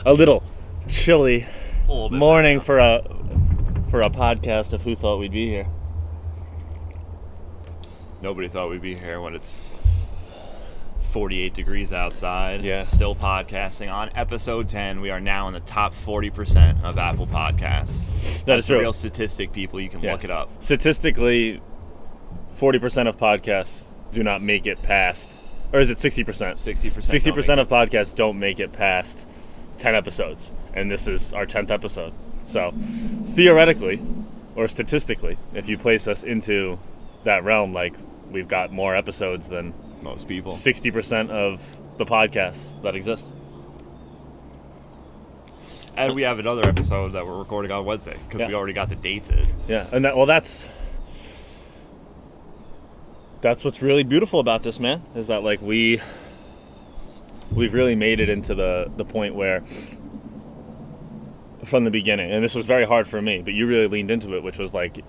A little chilly It's a little bit morning better. for a podcast of Who Thought We'd Be Here. Nobody thought we'd be here when it's 48 degrees outside. Yeah. Still podcasting on episode 10. We are now in the top 40% of Apple Podcasts. That is a true. real statistic, people. You can look it up. Statistically, 40% of podcasts do not make it past, or is it 60%? 60%. 60% of podcasts don't make it past 10 episodes, and this is our 10th episode. So, theoretically, or statistically, if you place us into that realm, like, we've got more episodes than most people. 60% of the podcasts that exist. And we have another episode that we're recording on Wednesday, because we already got the dates in. Yeah, and that's what's really beautiful about this, man, is that, like, we've really made it into the point where, from the beginning, and this was very hard for me, but you really leaned into it, which was like,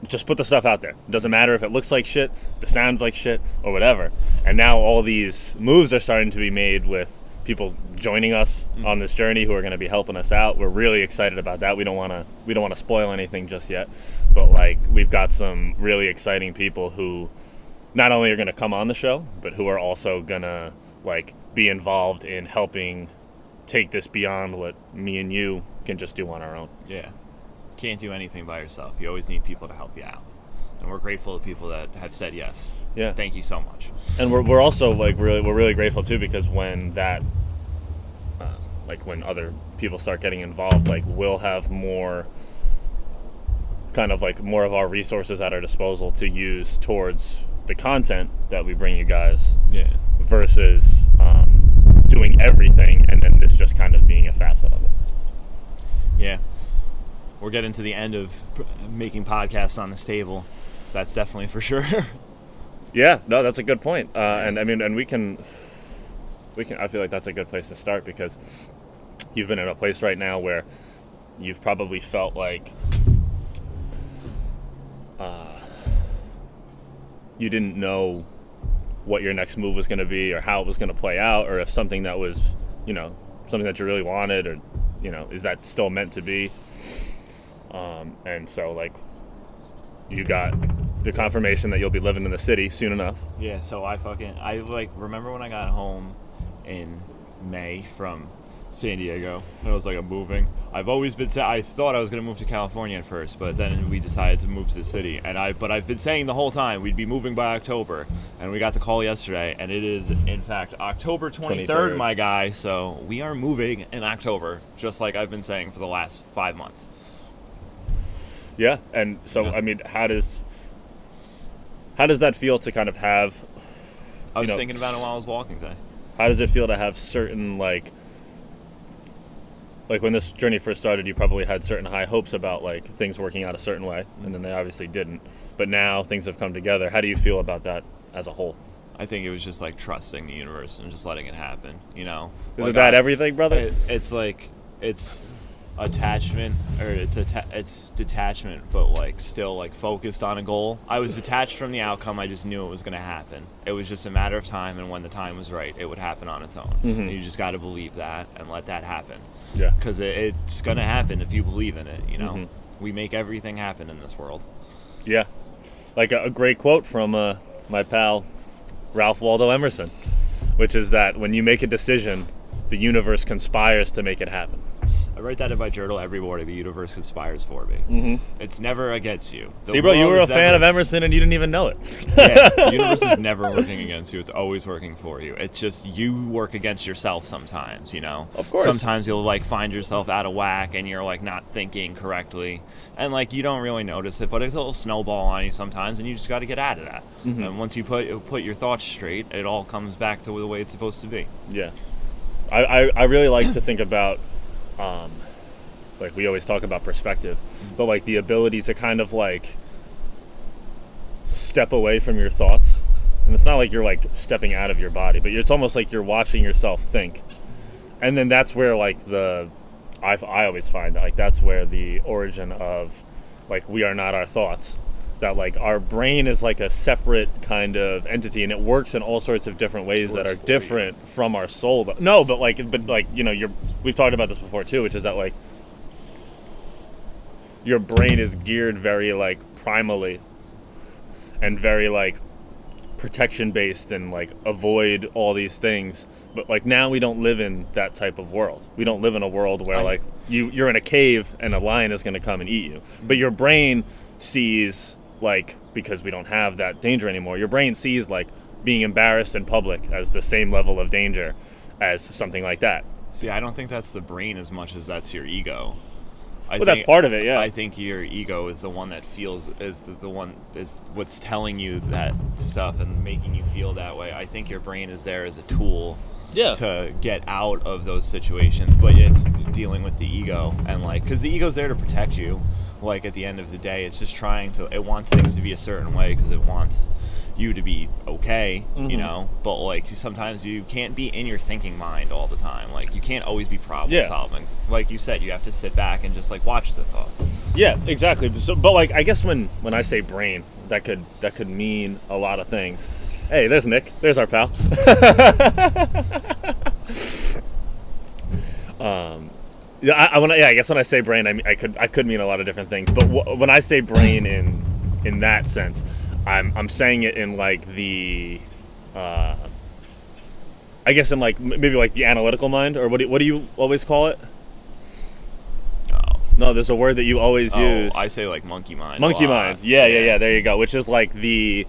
just put the stuff out there. It doesn't matter if it looks like shit, if it sounds like shit, or whatever. And now all these moves are starting to be made with people joining us on this journey who are going to be helping us out. We're really excited about that. We don't want to spoil anything just yet, but, like, we've got some really exciting people who not only are going to come on the show, but who are also going to, like, be involved in helping take this beyond what me and you can just do on our own. Yeah. Can't do anything by yourself. You always need people to help you out. And we're grateful to people that have said yes. Yeah. Thank you so much. And we're also, like, we're really grateful too, because when that when other people start getting involved, like, we'll have more kind of, like, more of our resources at our disposal to use towards the content that we bring you guys. Yeah. Versus doing everything and then this just kind of being a facet of it. Yeah. We're getting to the end of making podcasts on this table. That's definitely for sure. Yeah, no, that's a good point. And I mean, and we can. I feel like that's a good place to start, because you've been in a place right now where you've probably felt like you didn't know what your next move was going to be, or how it was going to play out, or if something that was, something that you really wanted, or, is that still meant to be? And so, like, you got the confirmation that you'll be living in the city soon enough. Yeah, so I remember when I got home in May from San Diego, and I was like, I'm moving. I thought I was going to move to California at first, but then we decided to move to the city. But I've been saying the whole time we'd be moving by October, and we got the call yesterday, and it is, in fact, October 23rd, my guy. So we are moving in October, just like I've been saying for the last 5 months. Yeah, and so, I mean, how does that feel to kind of have... I was thinking about it while I was walking today. How does it feel to have certain, like when this journey first started, you probably had certain high hopes about, like, things working out a certain way, and then they obviously didn't. But now things have come together. How do you feel about that as a whole? I think it was just, like, trusting the universe and just letting it happen, Isn't that everything, brother? It's like, it's attachment, or it's detachment, but, like, still, like, focused on a goal. I was detached from the outcome. I just knew it was going to happen. It was just a matter of time, and when the time was right, it would happen on its own. Mm-hmm. And you just got to believe that and let that happen. Yeah. Because it's going to happen if you believe in it, Mm-hmm. We make everything happen in this world. Yeah. Like a great quote from my pal Ralph Waldo Emerson, which is that when you make a decision, the universe conspires to make it happen. I write that in my journal every morning. The universe conspires for me. Mm-hmm. It's never against you. See, bro, you were a fan of Emerson and you didn't even know it. Yeah, the universe is never working against you. It's always working for you. It's just you work against yourself sometimes, Of course. Sometimes you'll, like, find yourself out of whack and you're, like, not thinking correctly. And, like, you don't really notice it, but it's a little snowball on you sometimes, and you just got to get out of that. Mm-hmm. And once you put your thoughts straight, it all comes back to the way it's supposed to be. Yeah. I really like to think about... like, we always talk about perspective, but, like, the ability to kind of, like, step away from your thoughts. And it's not like you're, like, stepping out of your body, but it's almost like you're watching yourself think. And then that's where, like, I always find that, like, that's where the origin of, like, we are not our thoughts that like our brain is like a separate kind of entity, and it works in all sorts of different ways that are different from our soul. No, but like you know, we've talked about this before too, which is that like your brain is geared very like primally and very like protection based and like avoid all these things. But like now we don't live in that type of world. We don't live in a world where like you're in a cave and a lion is going to come and eat you. But your brain sees, like, because we don't have that danger anymore, your brain sees like being embarrassed in public as the same level of danger as something like that. See, I don't think that's the brain as much as that's your ego. That's part of it, yeah. I think your ego is the one that feels, is what's telling you that stuff and making you feel that way. I think your brain is there as a tool to get out of those situations, but it's dealing with the ego, and like, because the ego's there to protect you. Like, at the end of the day, it's just it wants things to be a certain way because it wants you to be okay, you know, but like sometimes you can't be in your thinking mind all the time. Like, you can't always be problem solving. Like you said, you have to sit back and just like watch the thoughts. Yeah, exactly. So, but like, I guess when I say brain, that could mean a lot of things. Hey, there's Nick. There's our pal. I guess when I say brain, I mean, I could mean a lot of different things. But when I say brain in that sense, I'm saying it in like the, I guess in like maybe like the analytical mind, or what do you always call it? No, there's a word that you always use. I say like monkey mind. Monkey mind. Yeah. There you go. Which is like the,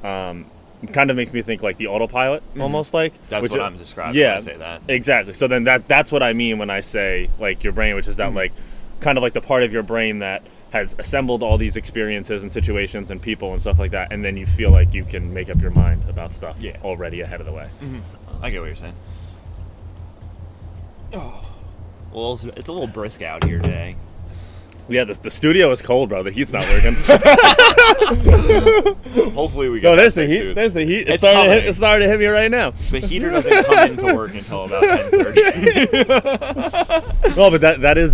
kind of makes me think like the autopilot, almost like. That's what I'm describing when I say that. Exactly. So then that's what I mean when I say like your brain, which is that like kind of like the part of your brain that has assembled all these experiences and situations and people and stuff like that, and then you feel like you can make up your mind about stuff already ahead of the way. I get what you're saying. Oh, well, it's a little brisk out here today. Yeah, the studio is cold, bro. The heat's not working. Hopefully we get. No, there's the heat. There's the heat. It's starting to hit me right now. The heater doesn't come into work until about 10:30. No, but that is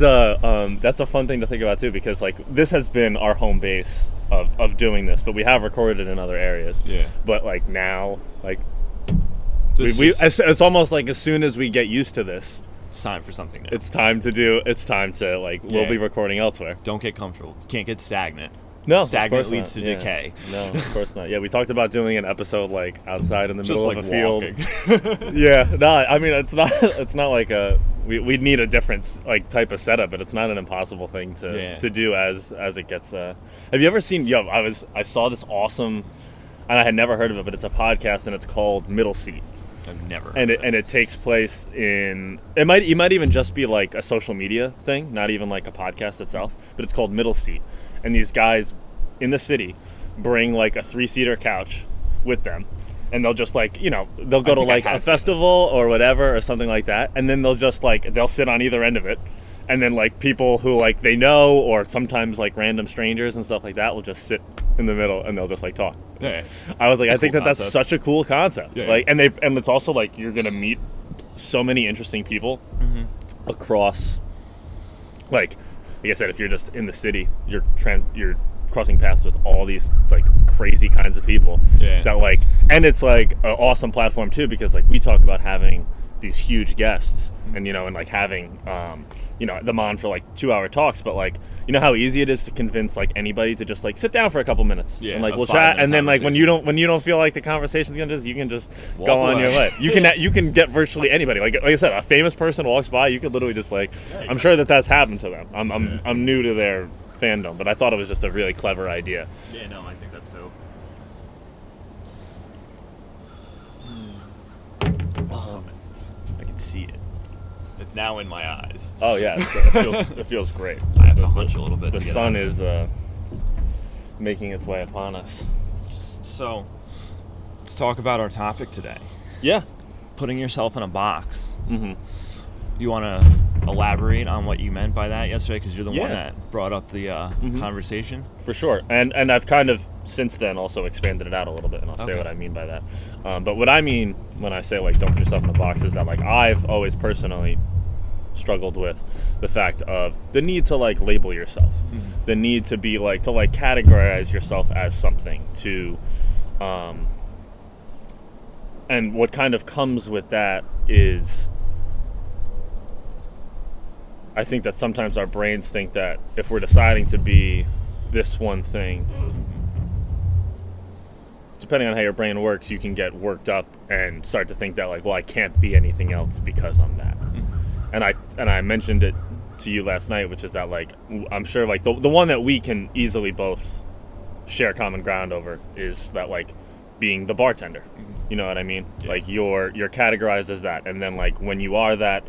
that's a fun thing to think about too, because like this has been our home base of doing this, but we have recorded in other areas. Yeah. But like now, like it's almost like as soon as we get used to this, it's time for something new. It's time to like, we'll be recording elsewhere. Don't get comfortable. You can't get stagnant. No, stagnant leads to decay. No, of course not. Yeah, we talked about doing an episode like outside in the middle of a field. Yeah, no, I mean it's not like we'd need a different like type of setup, but it's not an impossible thing to do as it gets. Have you ever seen? I saw this awesome, and I had never heard of it, but it's a podcast and it's called Middle Seat. I've never. And it takes place in it might even just be like a social media thing, not even like a podcast itself, but it's called Middle Seat. And these guys in the city bring like a 3-seater couch with them, and they'll just like, you know, they'll go to like a festival or whatever or something like that, and then they'll just like they'll sit on either end of it, and then like people who like they know, or sometimes like random strangers and stuff like that, will just sit in the middle and they'll just like talk. Yeah. I was like, I think that's such a cool concept. Yeah. Like, and it's also like you're gonna meet so many interesting people across. Like I said, if you're just in the city, you're crossing paths with all these like crazy kinds of people. Yeah. That like, and it's like an awesome platform too, because like we talk about having these huge guests and, you know, and like having you know, them on for like 2-hour talks, but like, you know how easy it is to convince like anybody to just like sit down for a couple minutes and like we'll chat, and then like when you don't feel like the conversation's gonna you can just go on your way. You can get virtually anybody. Like I said, a famous person walks by, you could literally just like, I'm sure that's happened to them. I'm new to their fandom, but I thought it was just a really clever idea. Yeah, no, I think that's so. I can see it. It's now in my eyes. Oh yeah, it feels great. I have to hunch a little bit. The sun is making its way upon us. So, let's talk about our topic today. Yeah, putting yourself in a box. Mm-hmm. You want to elaborate on what you meant by that yesterday, because you're the one that brought up the conversation. For sure, and I've kind of since then also expanded it out a little bit, and I'll say what I mean by that. But what I mean when I say like don't put yourself in a box is that like I've always personally struggled with the fact of the need to like label yourself, the need to be like to like categorize yourself as something to, and what kind of comes with that is, I think that sometimes our brains think that if we're deciding to be this one thing, depending on how your brain works, you can get worked up and start to think that like, well, I can't be anything else because I'm that. And I mentioned it to you last night, which is that like, I'm sure like the one that we can easily both share common ground over is that like being the bartender. You know what I mean? Yeah. Like you're categorized as that, and then like when you are that,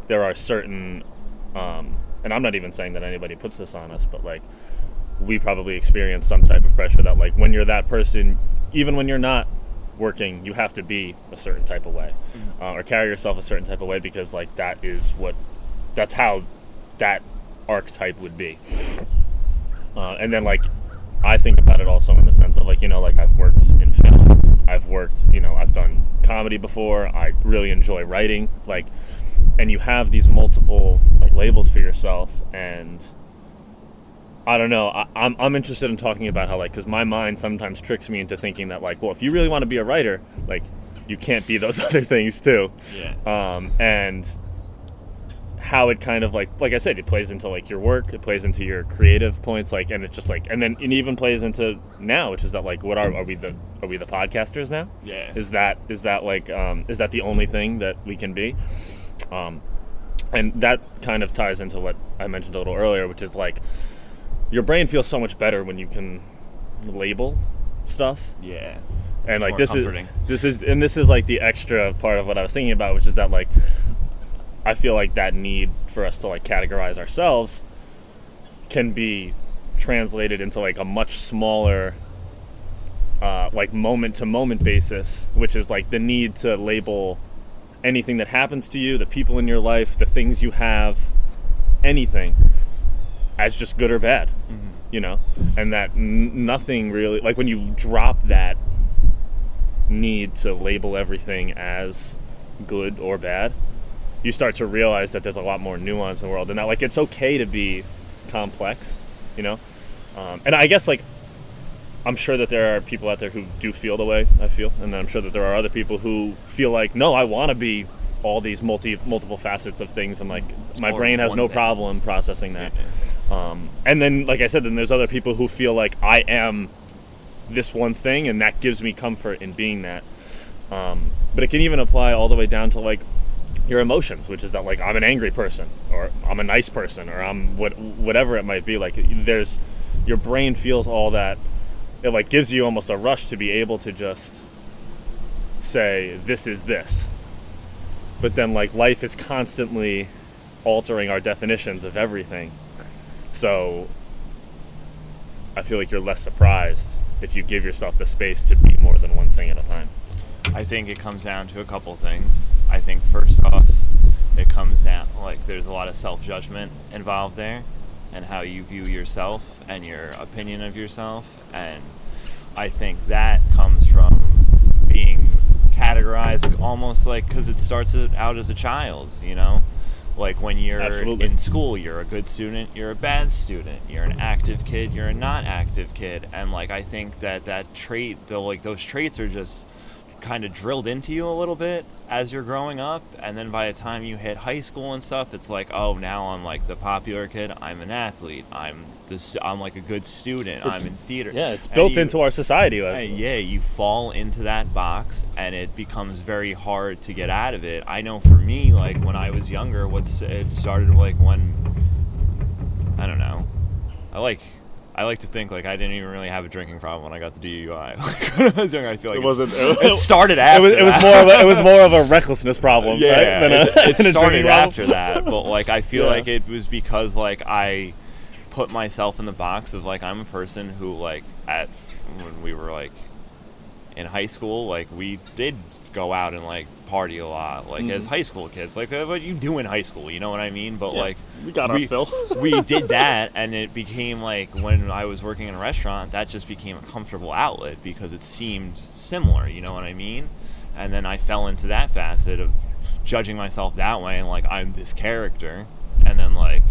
there are certain, and I'm not even saying that anybody puts this on us, but like we probably experience some type of pressure that like when you're that person, even when you're not working, you have to be a certain type of way, or carry yourself a certain type of way, because like that's how that archetype would be. And then like I think about it also in the sense of like, you know, like I've worked in film, I've done comedy before, I really enjoy writing, like, and you have these multiple like labels for yourself, and I don't know, I'm interested in talking about how like, because my mind sometimes tricks me into thinking that like, well, if you really want to be a writer, like you can't be those other things too. Yeah. And how it kind of like I said, it plays into like your work, it plays into your creative points, like, and it's just like, and then it even plays into now, which is that like, what are we the podcasters now? Yeah. Is that like is that the only thing that we can be? And that kind of ties into what I mentioned a little earlier, which is like your brain feels so much better when you can label stuff. Yeah. And like this is like the extra part of what I was thinking about, which is that like I feel like that need for us to like categorize ourselves can be translated into like a much smaller like moment to moment basis, which is like the need to label anything that happens to you, the people in your life, the things you have, anything, as just good or bad, you know, and that nothing really, like when you drop that need to label everything as good or bad, you start to realize that there's a lot more nuance in the world, and that like it's okay to be complex, you know. And I guess like I'm sure that there are people out there who do feel the way I feel, and I'm sure that there are other people who feel like, no, I want to be all these multiple facets of things, and like my brain has no problem processing that. And then, like I said, then there's other people who feel like I am this one thing, and that gives me comfort in being that. But it can even apply all the way down to like your emotions, which is that like I'm an angry person, or I'm a nice person, or I'm whatever it might be. Like there's, your brain feels all that. It like gives you almost a rush to be able to just say this is this. But then like life is constantly altering our definitions of everything. So I feel like you're less surprised if you give yourself the space to be more than one thing at a time. I think it comes down to a couple things. I think first off, it comes down, like there's a lot of self-judgment involved there, and how you view yourself and your opinion of yourself. And I think that comes from being categorized almost like, because it starts out as a child, you know? Like when you're in school, you're a good student, you're a bad student, you're an active kid, you're a not active kid. And like I think that trait, those traits are just kind of drilled into you a little bit as you're growing up, and then by the time you hit high school and stuff, it's like, oh, now I'm like the popular kid, I'm an athlete, I'm like a good student, I'm in theater. Yeah, it's built into our society. Yeah, you fall into that box, and it becomes very hard to get out of it. I know for me, like when I was younger, it started like when, I don't know, I like to think like I didn't even really have a drinking problem when I got the DUI. Like, when I was younger, I feel like it started after. It was more of a recklessness problem. Yeah, right? It started after that. But like I feel like it was because like I put myself in the box of like I'm a person who like when we were like in high school, like we did go out and like party a lot, like as high school kids, like what you do in high school, you know what I mean? But like we got our fill. We did that, and it became like when I was working in a restaurant, that just became a comfortable outlet because it seemed similar, you know what I mean? And then I fell into that facet of judging myself that way, and like I'm this character. And then like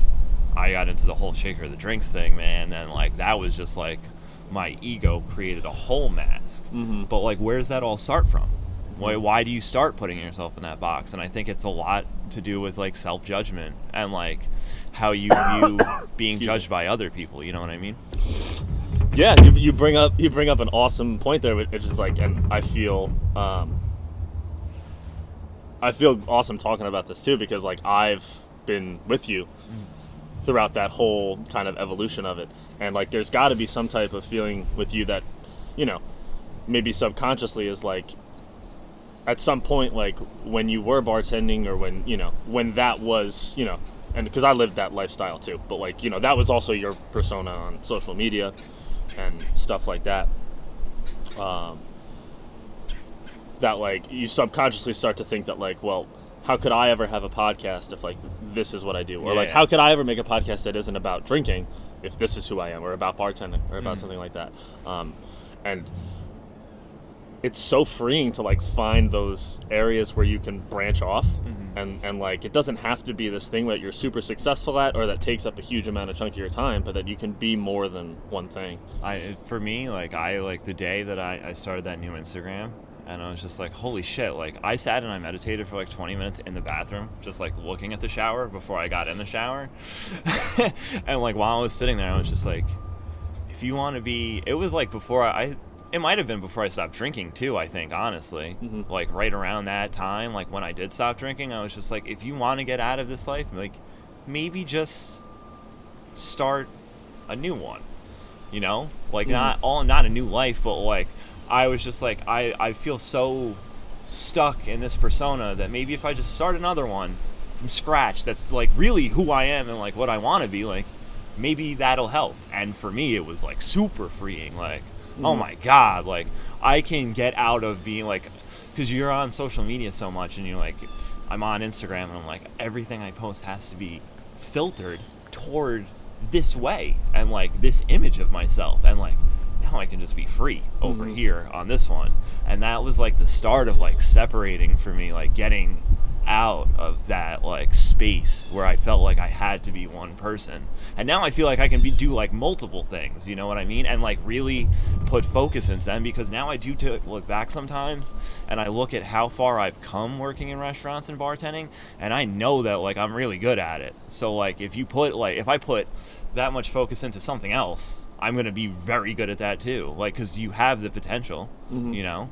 I got into the whole shaker of the drinks thing, man, and like that was just like my ego created a whole mask. But like, where does that all start from? Why do you start putting yourself in that box? And I think it's a lot to do with like self-judgment and like how you view being judged by other people. You know what I mean? Yeah, you bring up an awesome point there, which is like, and I feel awesome talking about this too, because like I've been with you throughout that whole kind of evolution of it, and like there's got to be some type of feeling with you that, you know, maybe subconsciously is like at some point, like when you were bartending, or when, you know, when that was, you know, and because I lived that lifestyle too, but like, you know, that was also your persona on social media and stuff like that, that like you subconsciously start to think that like, well, how could I ever have a podcast if like this is what I do? Or like, how could I ever make a podcast that isn't about drinking if this is who I am, or about bartending, or about something like that? And it's so freeing to like find those areas where you can branch off, and like it doesn't have to be this thing that you're super successful at or that takes up a huge amount of chunk of your time, but that you can be more than one thing. For me, like I like the day that I started that new Instagram, and I was just like, holy shit, like I sat and I meditated for like 20 minutes in the bathroom, just like looking at the shower before I got in the shower. And like while I was sitting there, I was just like, if you want to be, it was like before it might have been before I stopped drinking too, I think, honestly. Like right around that time, like when I did stop drinking, I was just like, if you want to get out of this life, like maybe just start a new one, you know? Like not a new life, but like I was just like, I feel so stuck in this persona that maybe if I just start another one from scratch, that's like really who I am and like what I want to be, like maybe that'll help. And for me, it was like super freeing, like, oh my God, like I can get out of being like, because you're on social media so much, and you're like, I'm on Instagram, and I'm like, everything I post has to be filtered toward this way and like this image of myself, and like now I can just be free over here on this one. And that was like the start of like separating for me, like getting out of that like space where I felt like I had to be one person. And now I feel like I can do like multiple things, you know what I mean? And like really put focus into them, because now I do look back sometimes and I look at how far I've come working in restaurants and bartending, and I know that like I'm really good at it. So like if I put that much focus into something else, I'm going to be very good at that too. Like, because you have the potential, you know?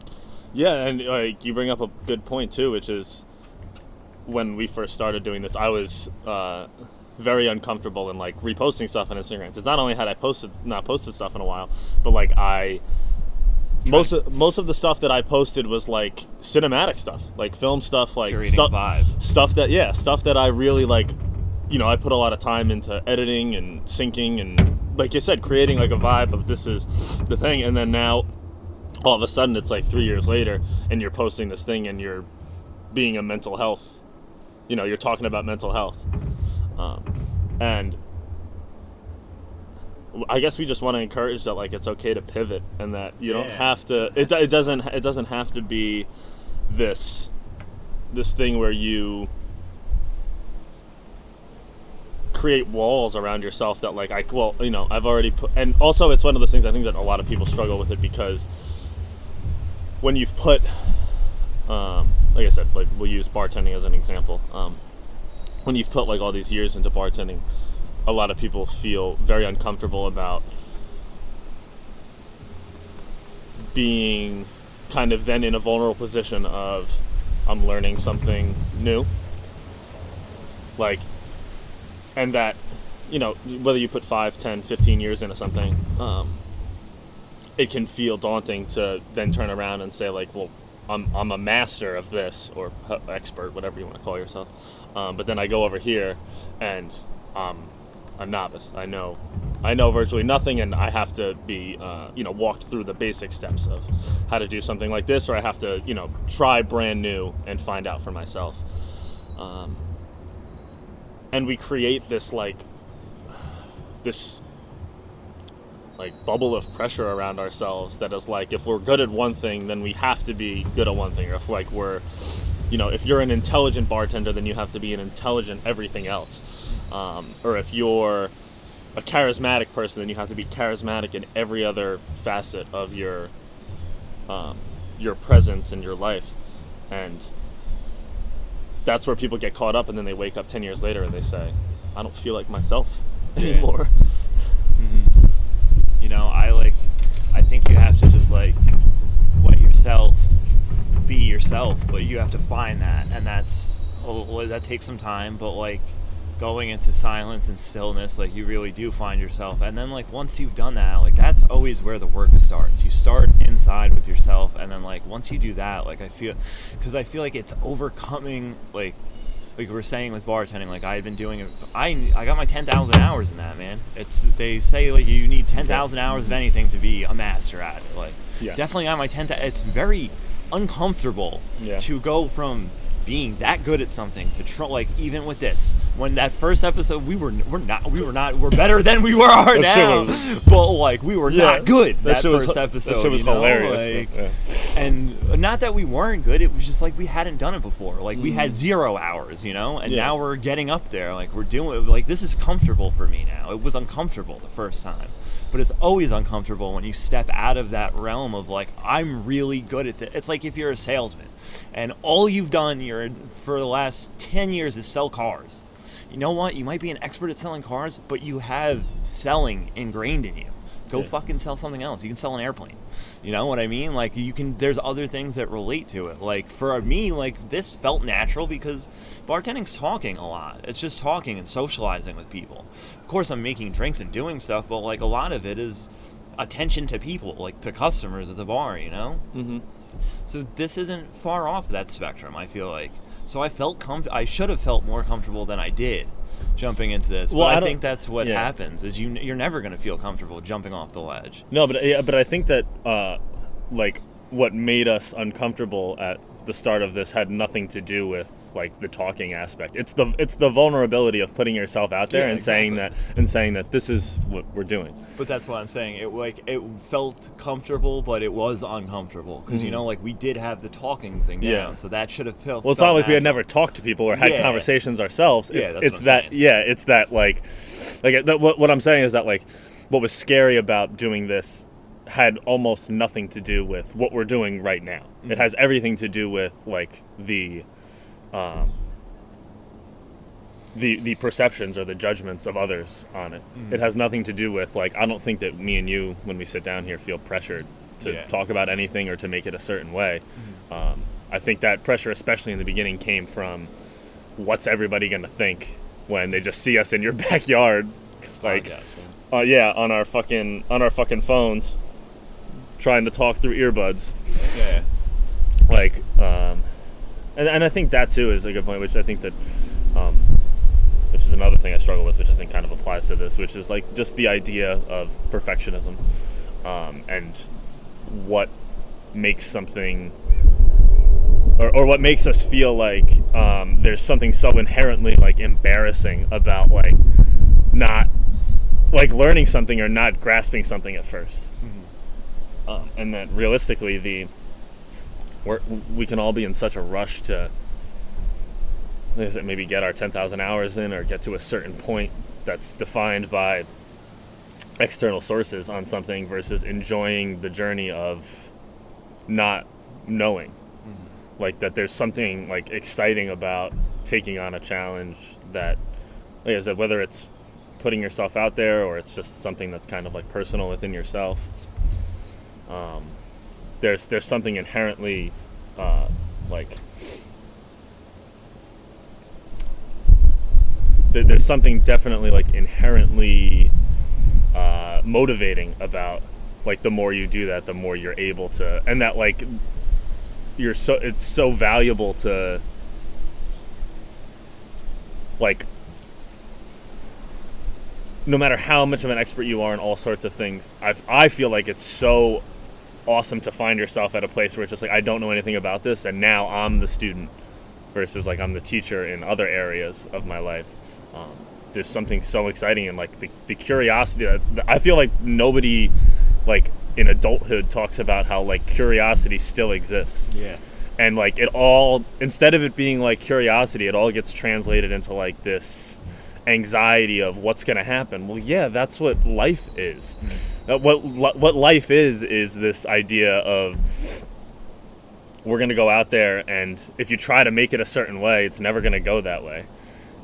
Yeah, and like you bring up a good point too, which is when we first started doing this, I was very uncomfortable in like reposting stuff on Instagram, because not only had I not posted stuff in a while, but like most of the stuff that I posted was like cinematic stuff, like film stuff, like stuff that I really like, you know, I put a lot of time into editing and syncing and, like you said, creating like a vibe of this is the thing. And then now all of a sudden it's like 3 years later and you're posting this thing and you're being a mental health, you know, you're talking about mental health. And I guess we just want to encourage that like it's okay to pivot, and that you don't have to, it doesn't have to be this thing where you create walls around yourself that like I've already put. And also it's one of those things I think that a lot of people struggle with it, because when you've put like I said, like we'll use bartending as an example, when you've put like all these years into bartending, a lot of people feel very uncomfortable about being kind of then in a vulnerable position of I'm learning something new, like, and that, you know, whether you put 5, 10, 15 years into something, it can feel daunting to then turn around and say like, well, I'm a master of this, or expert, whatever you want to call yourself, but then I go over here and a novice. I know virtually nothing, and I have to be walked through the basic steps of how to do something like this, or I have to try brand new and find out for myself. And we create this bubble of pressure around ourselves that is like, if we're good at one thing, then we have to be good at one thing, or if like we're if you're an intelligent bartender, then you have to be an intelligent everything else. Or if you're a charismatic person, then you have to be charismatic in every other facet of your presence in your life. And that's where people get caught up, and then they wake up 10 years later and they say, I don't feel like myself anymore. Mm-hmm. I think you have to just let yourself be yourself, but you have to find that, and that takes some time, but going into silence and stillness, you really do find yourself. And then once you've done that, that's always where the work starts. You start inside with yourself, and then once you do that, I feel like it's overcoming, like we were saying with bartending, I had been doing it. I got my 10,000 hours in that, man. They say you need 10,000 hours of anything to be a master at it. Definitely on my 10,000. It's very uncomfortable to go from being that good at something to even with this, when that first episode we're better than we are now, but we were not good that first episode. That shit was hilarious. And not that we weren't good, it was just we hadn't done it before. We had 0 hours, and now we're getting up there. We're doing this is comfortable for me now. It was uncomfortable the first time, but it's always uncomfortable when you step out of that realm of I'm really good at this. It's if you're a salesman and all you've done for the last 10 years is sell cars. You know what? You might be an expert at selling cars, but you have selling ingrained in you. Go fucking sell something else. You can sell an airplane. You know what I mean? There's other things that relate to it. For me, this felt natural because bartending's talking a lot. It's just talking and socializing with people. Of course, I'm making drinks and doing stuff, but a lot of it is attention to people, to customers at the bar, Mm-hmm. So this isn't far off that spectrum, I feel like. So I felt I should have felt more comfortable than I did jumping into this. Well, but I think that's what happens, is you're never going to feel comfortable jumping off the ledge. No, but I think that what made us uncomfortable at the start of this had nothing to do with the talking aspect. It's the vulnerability of putting yourself out there and saying that this is what we're doing. But that's what I'm saying. It felt comfortable, but it was uncomfortable because we did have the talking thing down, so that should have felt. Well, it's not like we had never talked to people or had conversations ourselves. What I'm saying is that what was scary about doing this had almost nothing to do with what we're doing right now. Mm-hmm. It has everything to do with the perceptions or the judgments of others on it. Mm-hmm. It has nothing to do with I don't think that me and you, when we sit down here, feel pressured to talk about anything or to make it a certain way. Mm-hmm. I think that pressure, especially in the beginning, came from what's everybody going to think when they just see us in your backyard, on our fucking phones, trying to talk through earbuds. Yeah. And I think that too is a good point, which I think that, which is another thing I struggle with, which I think kind of applies to this, which is just the idea of perfectionism, and what makes something, or what makes us feel there's something so inherently embarrassing about not learning something or not grasping something at first. Mm-hmm. And that realistically we can all be in such a rush to, like I said, maybe get our 10,000 hours in or get to a certain point that's defined by external sources on something versus enjoying the journey of not knowing. Mm-hmm. That there's something exciting about taking on a challenge that, like I said, whether it's putting yourself out there or it's just something that's kind of personal within yourself. There's something inherently there's something definitely inherently motivating about the more you do that, the more you're able to, and that it's so valuable to no matter how much of an expert you are in all sorts of things, I feel it's so awesome to find yourself at a place where it's just I don't know anything about this, and now I'm the student versus I'm the teacher in other areas of my life. There's something so exciting in the curiosity. I feel nobody in adulthood talks about how curiosity still exists. Yeah. And like it all, instead of it being like curiosity, it all gets translated into like this anxiety of what's going to happen. Well, yeah, that's what life is. What life is this idea of we're going to go out there, and if you try to make it a certain way, it's never going to go that way.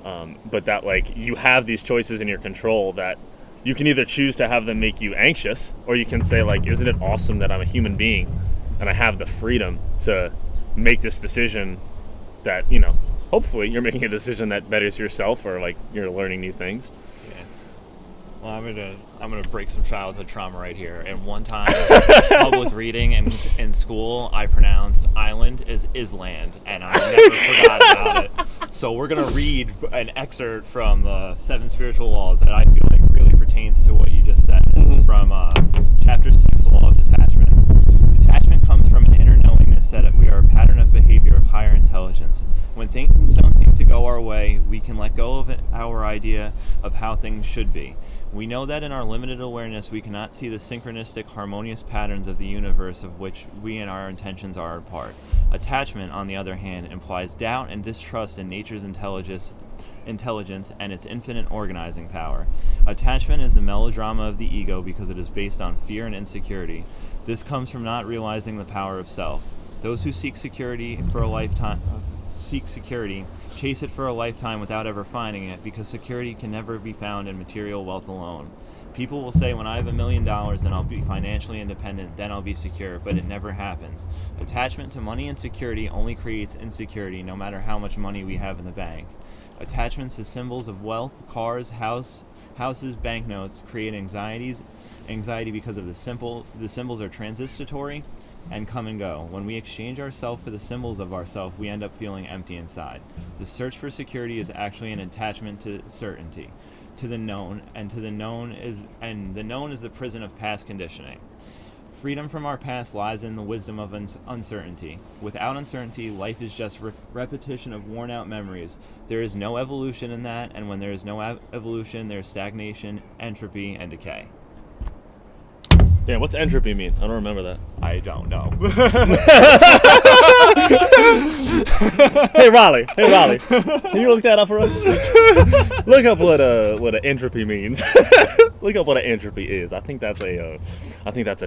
But that like you have these choices in your control that you can either choose to have them make you anxious, or you can say like, isn't it awesome that I'm a human being and I have the freedom to make this decision that, you know, hopefully you're making a decision that betters yourself, or like you're learning new things. Yeah. Well, I'm gonna break some childhood trauma right here. And one time, public reading in school, I pronounced island as island, and I never forgot about it. So we're gonna read an excerpt from the 7 Spiritual Laws that I feel like really pertains to what you just said. It's from Chapter 6, the Law of Detachment. Detachment comes from an inner knowingness that we are a pattern of behavior of higher intelligence. When things don't seem to go our way, we can let go of our idea of how things should be. We know that in our limited awareness, we cannot see the synchronistic, harmonious patterns of the universe of which we and our intentions are a part. Attachment, on the other hand, implies doubt and distrust in nature's intelligence and its infinite organizing power. Attachment is the melodrama of the ego because it is based on fear and insecurity. This comes from not realizing the power of self. Those who seek security chase it for a lifetime without ever finding it, because security can never be found in material wealth alone. People will say, when I have $1 million, then I'll be financially independent, then I'll be secure, but it never happens. Attachment to money and security only creates insecurity, no matter how much money we have in the bank. Attachments to symbols of wealth, cars, houses, banknotes create anxiety because of the symbols are transitory and come and go. When we exchange ourself for the symbols of ourself, we end up feeling empty inside. The search for security is actually an attachment to certainty, to the known, and the known is the prison of past conditioning. Freedom from our past lies in the wisdom of uncertainty. Without uncertainty, life is just repetition of worn-out memories. There is no evolution in that, and when there is no evolution, there is stagnation, entropy, and decay. Damn, what's entropy mean? I don't remember that. I don't know. Hey Raleigh, can you look that up for us? Look up what a entropy means. Look up what an entropy is. I think that's a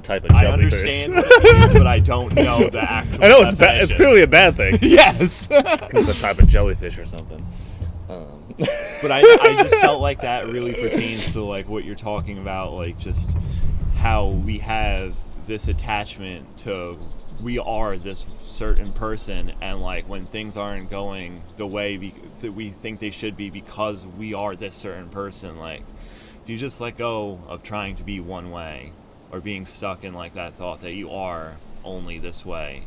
type of jellyfish. I understand what it means, but I don't know the actual I know it's bad. It's clearly a bad thing. Yes. It's a type of jellyfish or something. But I just felt like that really pertains to like what you're talking about, like just how we have this attachment to we are this certain person, and like when things aren't going the way that we think they should be because we are this certain person, like if you just let go of trying to be one way or being stuck in like that thought that you are only this way,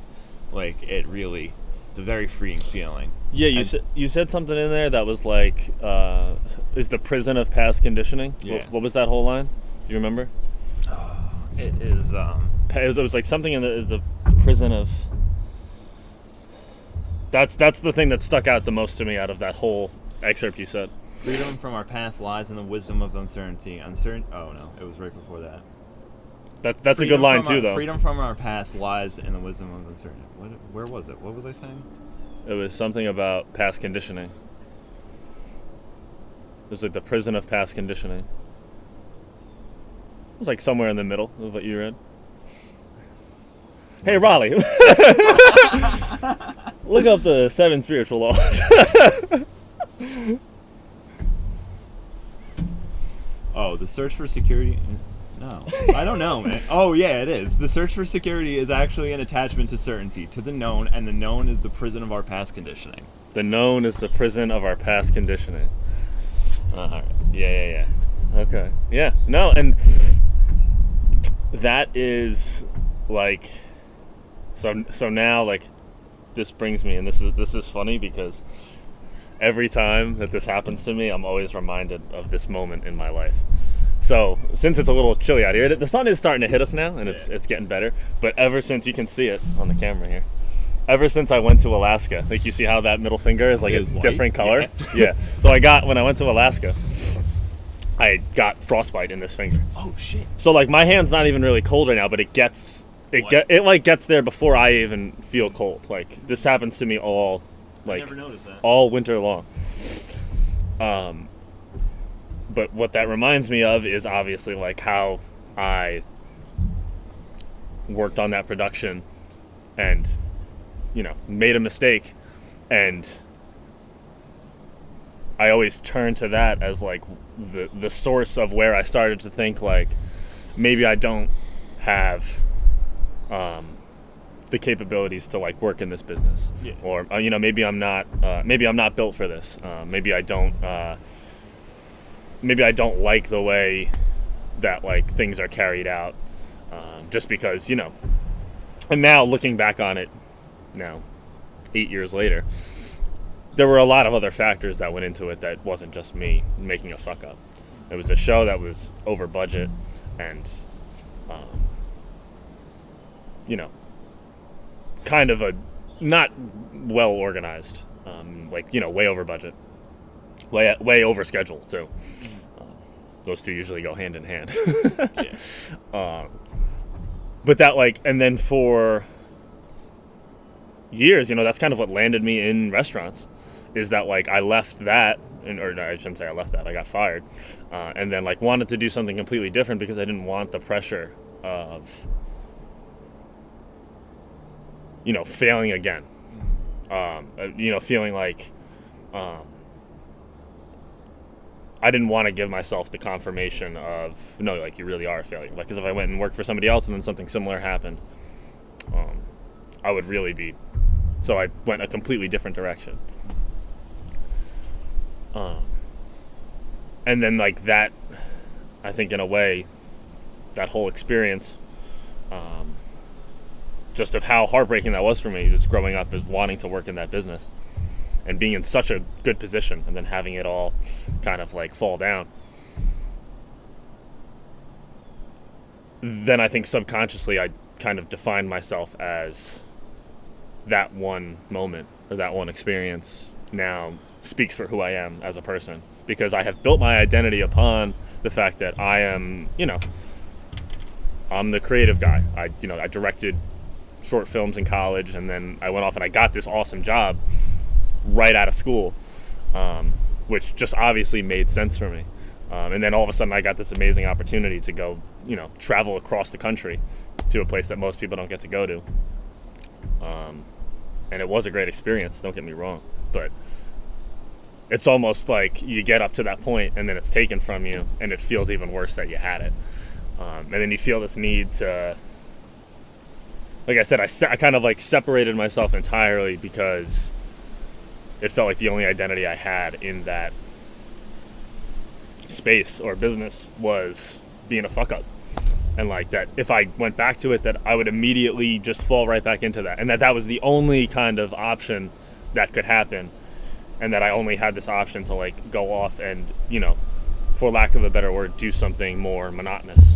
like it's a very freeing feeling. Yeah, you said something in there that was like is the prison of past conditioning. Yeah. What was that whole line? Do you remember? It is It was like something is the prison of. That's the thing that stuck out the most to me out of that whole excerpt you said. Freedom from our past lies in the wisdom of uncertainty. Oh no, it was right before that. That's a good line too, though. Freedom from our past lies in the wisdom of uncertainty. Where was it? What was I saying? It was something about past conditioning. It was like the prison of past conditioning. It was like somewhere in the middle of what you read. Hey, Raleigh. Look up the 7 Spiritual Laws. Oh, the search for security? No. I don't know, man. Oh, yeah, it is. The search for security is actually an attachment to certainty, to the known, and the known is the prison of our past conditioning. The known is the prison of our past conditioning. All right. Yeah. Okay. Yeah. No, and that is like so now like this brings me, and this is funny because every time that this happens to me, I'm always reminded of this moment in my life. So since it's a little chilly out here, the sun is starting to hit us now, and it's getting better. But ever since, you can see it on the camera here, ever since I went to Alaska, like you see how that middle finger is like a different color? Yeah. So when I went to Alaska, I got frostbite in this finger. Oh shit. So like my hand's not even really cold right now, but it gets it like gets there before I even feel cold. Like this happens to me all I never noticed that. all winter long. But what that reminds me of is obviously like how I worked on that production and, you know, made a mistake, and I always turn to that as like the source of where I started to think like maybe I don't have the capabilities to like work in this business, or you know, maybe I'm not built for this. Maybe I don't like the way that like things are carried out, just because, you know. And now looking back on it, now 8 years later, there were a lot of other factors that went into it that wasn't just me making a fuck up. It was a show that was over budget and, you know, kind of a not well organized, like, you know, way over budget, way over schedule too. Those two usually go hand in hand. But that like, and then for years, you know, that's kind of what landed me in restaurants, is that like I left that, or no, I shouldn't say I left that, I got fired, and then like wanted to do something completely different because I didn't want the pressure of, you know, failing again, you know, feeling like I didn't want to give myself the confirmation of, no, like you really are a failure. Like, because if I went and worked for somebody else and then something similar happened, I would really be. So I went a completely different direction. And then like that, I think in a way, that whole experience, just of how heartbreaking that was for me, just growing up as wanting to work in that business and being in such a good position and then having it all kind of like fall down. Then I think subconsciously I kind of defined myself as that one moment or that one experience now speaks for who I am as a person, because I have built my identity upon the fact that I am, you know, I'm the creative guy. I directed short films in college, and then I went off and I got this awesome job right out of school, which just obviously made sense for me. And then all of a sudden I got this amazing opportunity to go, you know, travel across the country to a place that most people don't get to go to. And it was a great experience, don't get me wrong, but it's almost like you get up to that point and then it's taken from you, and it feels even worse that you had it. And then you feel this need to, like I said, I kind of like separated myself entirely because it felt like the only identity I had in that space or business was being a fuck up. And like that, if I went back to it, that I would immediately just fall right back into that. And that was the only kind of option that could happen. And that I only had this option to like go off and, you know, for lack of a better word, do something more monotonous.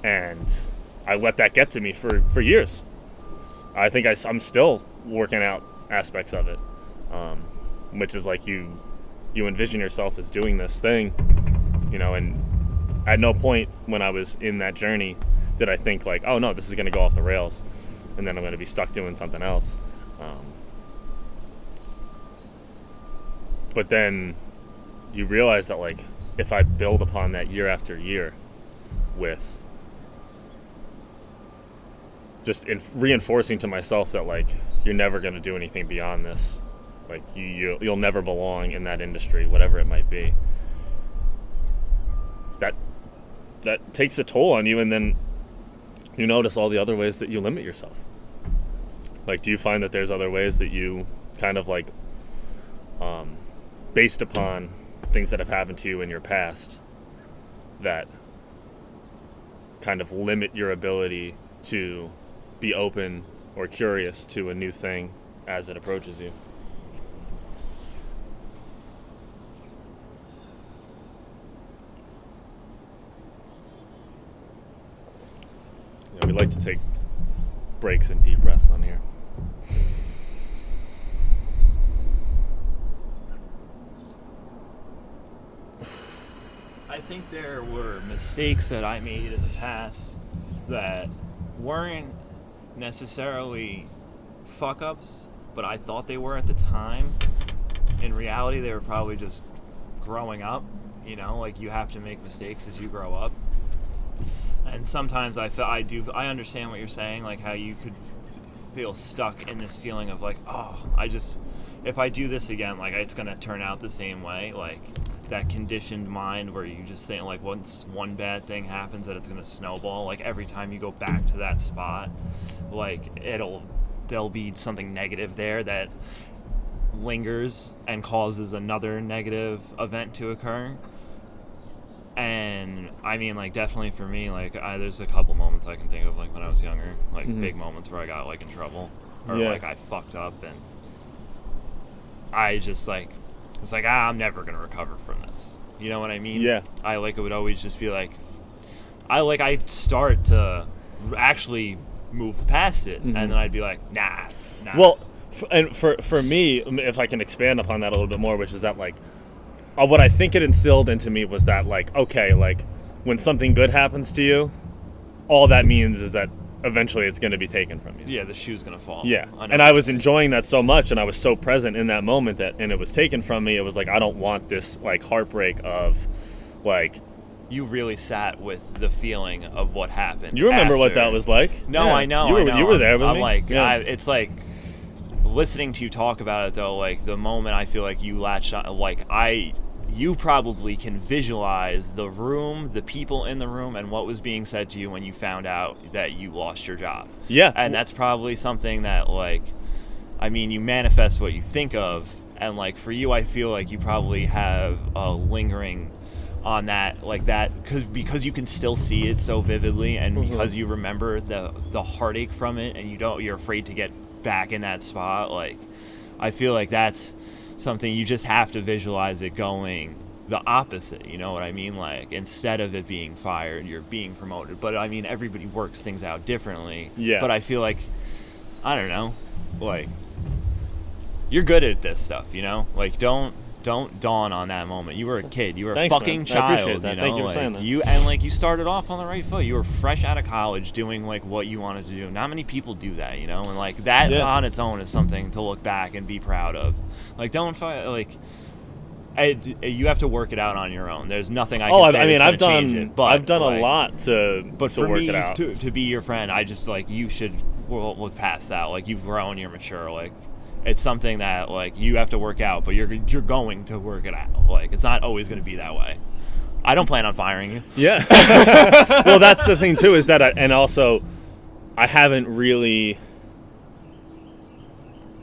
And I let that get to me for years. I think I'm still working out aspects of it, which is like you envision yourself as doing this thing, you know, and at no point when I was in that journey did I think like, oh no, this is going to go off the rails and then I'm going to be stuck doing something else. But then you realize that like if I build upon that year after year with just reinforcing to myself that like you're never going to do anything beyond this, like you'll never belong in that industry, whatever it might be, that takes a toll on you. And then you notice all the other ways that you limit yourself. Like, do you find that there's other ways that you kind of like based upon things that have happened to you in your past that kind of limit your ability to be open or curious to a new thing as it approaches you? Yeah, we like to take breaks and deep breaths on here. I think there were mistakes that I made in the past that weren't necessarily fuck ups, but I thought they were at the time. In reality, they were probably just growing up. You know, like you have to make mistakes as you grow up. And sometimes I understand what you're saying, like how you could feel stuck in this feeling of like, oh, if I do this again, like it's gonna turn out the same way, like that conditioned mind where you just think like once one bad thing happens that it's gonna snowball, like every time you go back to that spot, like there'll be something negative there that lingers and causes another negative event to occur. And I mean, like, definitely for me, like, there's a couple moments I can think of, like, when I was younger, like, big moments where I got, like, in trouble, or, like, I fucked up, and I just, like, it's like, I'm never gonna recover from this. You know what I mean? Yeah. I, like, it would always just be, like, I'd start to actually move past it, and then I'd be like, nah. Well, for me, if I can expand upon that a little bit more, which is that, like, what I think it instilled into me was that, like, okay, like, when something good happens to you, all that means is that eventually it's going to be taken from you. Yeah, the shoe's going to fall. Yeah, and I was enjoying that so much, and I was so present in that moment and it was taken from me. It was like, I don't want this, like, heartbreak of, like... You really sat with the feeling of what happened. You remember what that was like? No, yeah. I know. You were there with me. I'm like, it's like... Listening to you talk about it, though, like, the moment I feel like you latched on, like, you probably can visualize the room, the people in the room, and what was being said to you when you found out that you lost your job. Yeah. And that's probably something that, like, I mean, you manifest what you think of, and, like, for you, I feel like you probably have a lingering on that, like that, because you can still see it so vividly, and because you remember the heartache from it, and you're afraid to get back in that spot. Like, I feel like that's something you just have to visualize it going the opposite, you know what I mean? Like, instead of it being fired, you're being promoted. But I mean, everybody works things out differently. Yeah. But I feel like, I don't know, like, you're good at this stuff, you know? Like, don't dawn on that moment. You were a kid. You were a fucking child. I appreciate that. You know? Thank you for like, saying that. You started off on the right foot. You were fresh out of college doing, like, what you wanted to do. Not many people do that, you know? And, like, that on its own is something to look back and be proud of. Like, don't like... you have to work it out on your own. There's nothing I can say that's going to change it. But I've done like, a lot to for work me, it out. To be your friend, I just, like, you should look past that. Like, you've grown, you're mature. Like, it's something that, like, you have to work out, but you're going to work it out. Like, it's not always going to be that way. I don't plan on firing you. Yeah. Well, that's the thing, too, is that and also, I haven't really...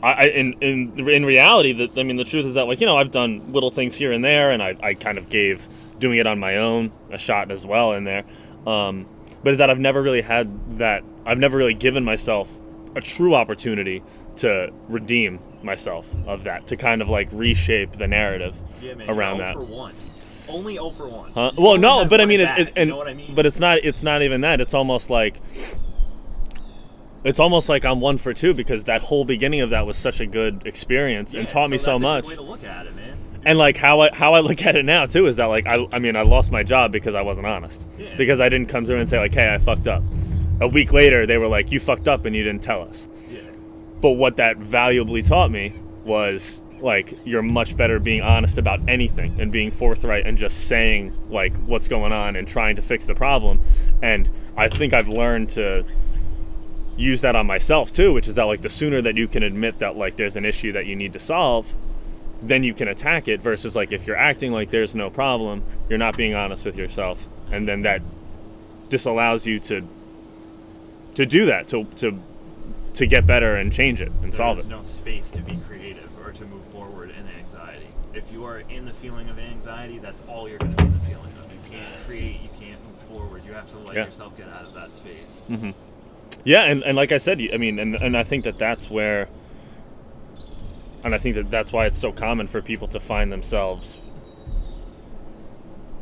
In reality, the truth is that, like, you know, I've done little things here and there, and I kind of gave doing it on my own a shot as well in there. But is that I've never really given myself a true opportunity to redeem myself of that, to kind of, like, reshape the narrative around that. 0 for 1. Only 0 for 1. Huh? Well, no, but I mean, you know what I mean? But it's not even that. It's almost like I'm 1 for 2, because that whole beginning of that was such a good experience and taught me so much. That's a good way to look at it, man. And, like, how I look at it now too is that, like, I mean I lost my job because I wasn't honest. Yeah. Because I didn't come through and say, like, hey, I fucked up. A week later they were like, you fucked up and you didn't tell us. Yeah. But what that valuably taught me was, like, you're much better being honest about anything and being forthright and just saying, like, what's going on and trying to fix the problem. And I think I've learned to use that on myself too, which is that, like, the sooner that you can admit that, like, there's an issue that you need to solve, then you can attack it, versus, like, if you're acting like there's no problem, you're not being honest with yourself, and then that disallows you to do that, to get better and change it and solve it. There's no space to be creative or to move forward in anxiety. If you are in the feeling of anxiety, that's all you're going to be in the feeling of. You can't create, you can't move forward. You have to let yourself get out of that space. Mm-hmm. Yeah, and like I said, I mean, and I think that's where, and I think that's why it's so common for people to find themselves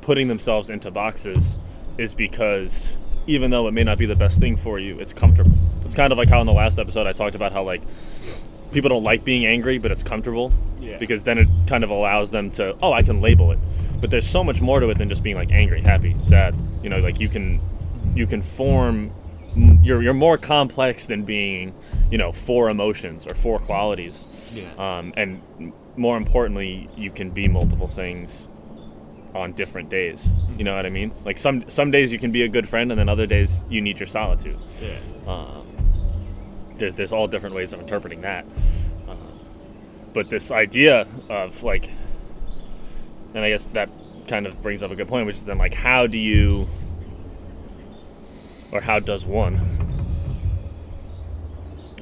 putting themselves into boxes, is because even though it may not be the best thing for you, it's comfortable. It's kind of like how in the last episode I talked about how, like, people don't like being angry, but it's comfortable. Yeah. Because then it kind of allows them to, oh, I can label it. But there's so much more to it than just being, like, angry, happy, sad. You know, like, you can form you're more complex than being, four emotions or four qualities. Yeah. And more importantly, you can be multiple things on different days. You know what I mean? Like some days you can be a good friend, and then other days you need your solitude. Yeah. There's all different ways of interpreting that. But this idea of like, and I guess that kind of brings up a good point, which is then like, how does one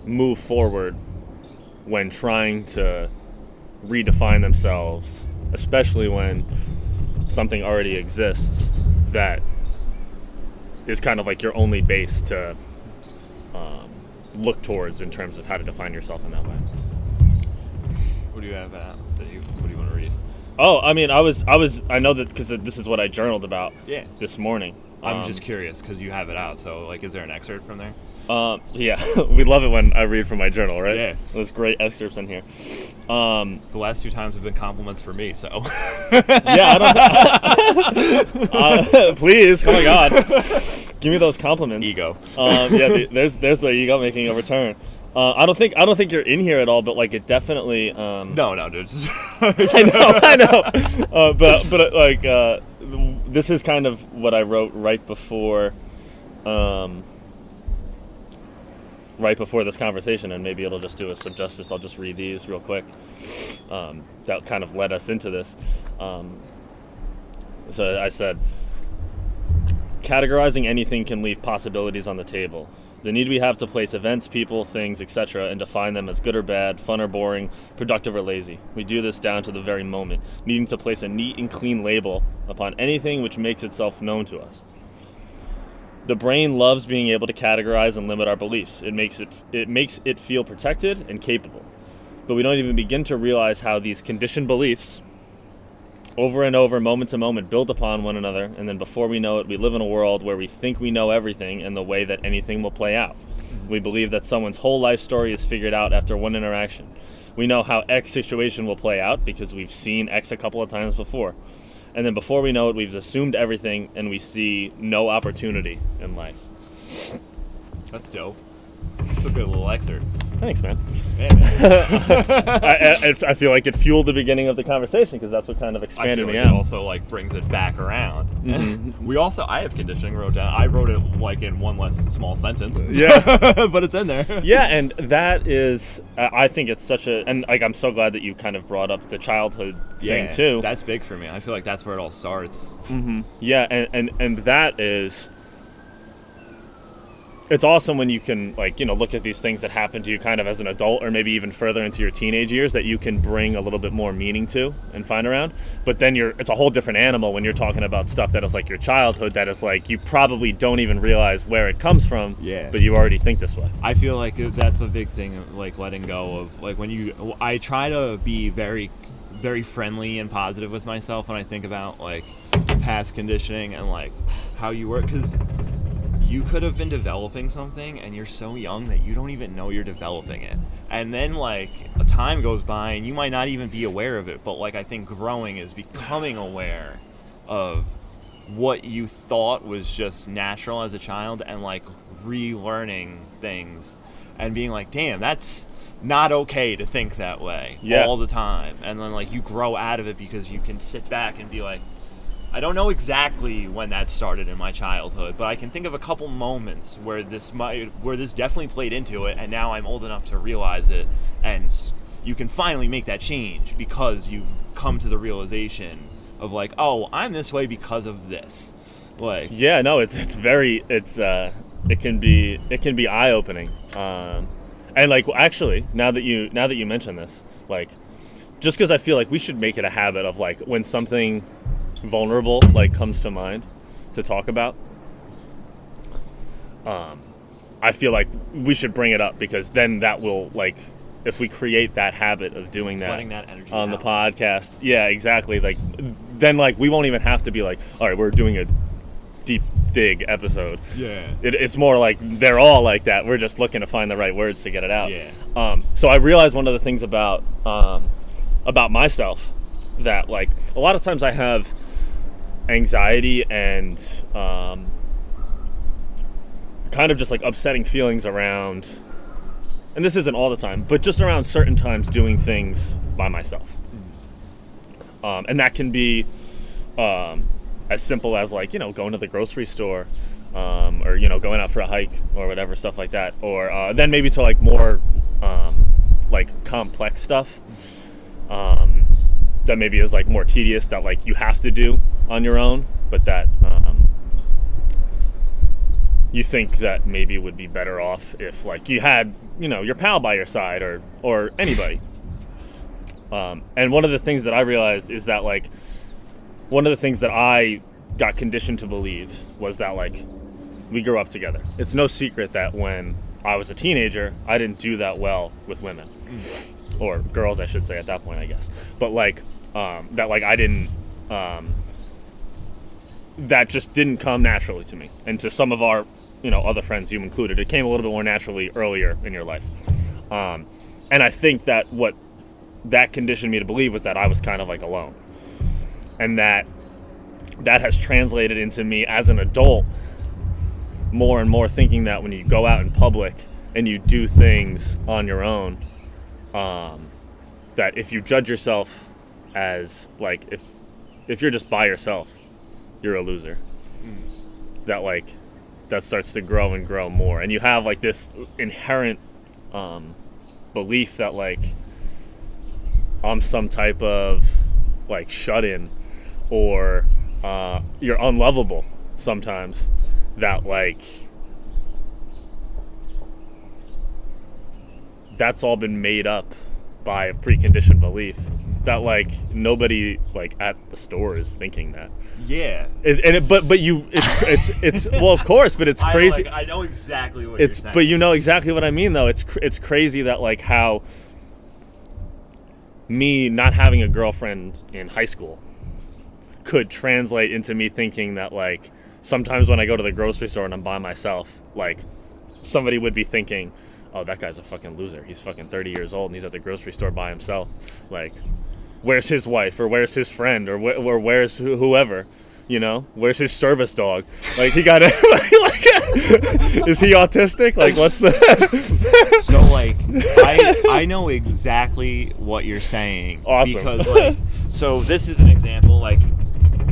move forward when trying to redefine themselves, especially when something already exists that is kind of like your only base to look towards in terms of how to define yourself in that way. What do you have what do you want to read? Oh, I mean, I know that because this is what I journaled about this morning. I'm just curious because you have it out, so like, is there an excerpt from there? Yeah, we love it when I read from my journal, right? Yeah. There's great excerpts in here. The last 2 times have been compliments for me, so. Yeah, I don't. Please, oh my God, give me those compliments. Ego. Yeah, there's the ego making a return. I don't think you're in here at all, but like it definitely. No, dude. I know. But like this is kind of what I wrote right before this conversation, and maybe it'll just do us some justice. I'll just read these real quick. That kind of led us into this. So I said, categorizing anything can leave possibilities on the table. The need we have to place events, people, things, etc., and define them as good or bad, fun or boring, productive or lazy. We do this down to the very moment, needing to place a neat and clean label upon anything which makes itself known to us. The brain loves being able to categorize and limit our beliefs. It makes it feel protected and capable. But we don't even begin to realize how these conditioned beliefs, over and over, moment to moment, build upon one another, and then before we know it, we live in a world where we think we know everything and the way that anything will play out. We believe that someone's whole life story is figured out after one interaction. We know how X situation will play out because we've seen X a couple of times before. And then before we know it, we've assumed everything and we see no opportunity in life. That's dope. It's a good little excerpt. Thanks, man. Yeah, man. I feel like it fueled the beginning of the conversation because that's what kind of expanded me out. It also like brings it back around. Mm-hmm. I have conditioning wrote down. I wrote it like in one less small sentence. Yeah. But it's in there. Yeah, and that is, I think it's and like I'm so glad that you kind of brought up the childhood thing too. That's big for me. I feel like that's where it all starts. Mm-hmm. Yeah, and that is. It's awesome when you can, like, look at these things that happen to you kind of as an adult or maybe even further into your teenage years that you can bring a little bit more meaning to and find around. But then it's a whole different animal when you're talking about stuff that is like your childhood, that is like you probably don't even realize where it comes from, but you already think this way. I feel like that's a big thing, like letting go of, like I try to be very, very friendly and positive with myself when I think about like past conditioning and like how you work, because you could have been developing something and you're so young that you don't even know you're developing it. And then like a time goes by and you might not even be aware of it. But like I think growing is becoming aware of what you thought was just natural as a child and like relearning things and being like, damn, that's not okay to think that way all the time. And then like you grow out of it because you can sit back and be like, I don't know exactly when that started in my childhood, but I can think of a couple moments where this definitely played into it, and now I'm old enough to realize it, and you can finally make that change because you've come to the realization of like, oh, I'm this way because of this. Like, yeah, no, it can be eye-opening, and like actually now that you mention this, like just because I feel like we should make it a habit of like when something vulnerable like comes to mind to talk about, I feel like we should bring it up because then that will, like, if we create that habit of doing that, letting that energy on out. the podcast, exactly, like then like we won't even have to be like, all right, we're doing a deep dig episode. It's more like they're all like that, we're just looking to find the right words to get it out. So I realized one of the things about myself that like a lot of times I have kind of just like upsetting feelings around, and this isn't all the time, but just around certain times doing things by myself. And that can be as simple as like, going to the grocery store, or, going out for a hike or whatever, stuff like that. Or then maybe to like more like complex stuff that maybe is like more tedious, that like you have to do on your own, but that you think that maybe would be better off if like you had, your pal by your side or anybody. And one of the things that I realized is that like one of the things that I got conditioned to believe was that like we grew up together. It's no secret that when I was a teenager, I didn't do that well with women. Or girls, I should say, at that point, I guess. But like that like I didn't that just didn't come naturally to me. And to some of our, other friends, you included, it came a little bit more naturally earlier in your life. And I think that what that conditioned me to believe was that I was kind of like alone. And that has translated into me as an adult more and more thinking that when you go out in public and you do things on your own, that if you judge yourself as like, if you're just by yourself, you're a loser. That like, that starts to grow and grow more. And you have like this inherent belief that like I'm some type of like shut-in, or you're unlovable sometimes, that like that's all been made up by a preconditioned belief that like nobody like at the store is thinking that. Yeah. It's well, of course, but it's crazy. I know exactly what you're saying. But you know exactly what I mean, though. It's crazy that like how me not having a girlfriend in high school could translate into me thinking that like sometimes when I go to the grocery store and I'm by myself, like somebody would be thinking, oh, that guy's a fucking loser. He's fucking 30 years old and he's at the grocery store by himself. Like, where's his wife, or where's his friend, or where's whoever, where's his service dog? Like, he got everybody, like, is he autistic? Like, what's the... So, like, I know exactly what you're saying. Awesome. Because, like, so this is an example, like,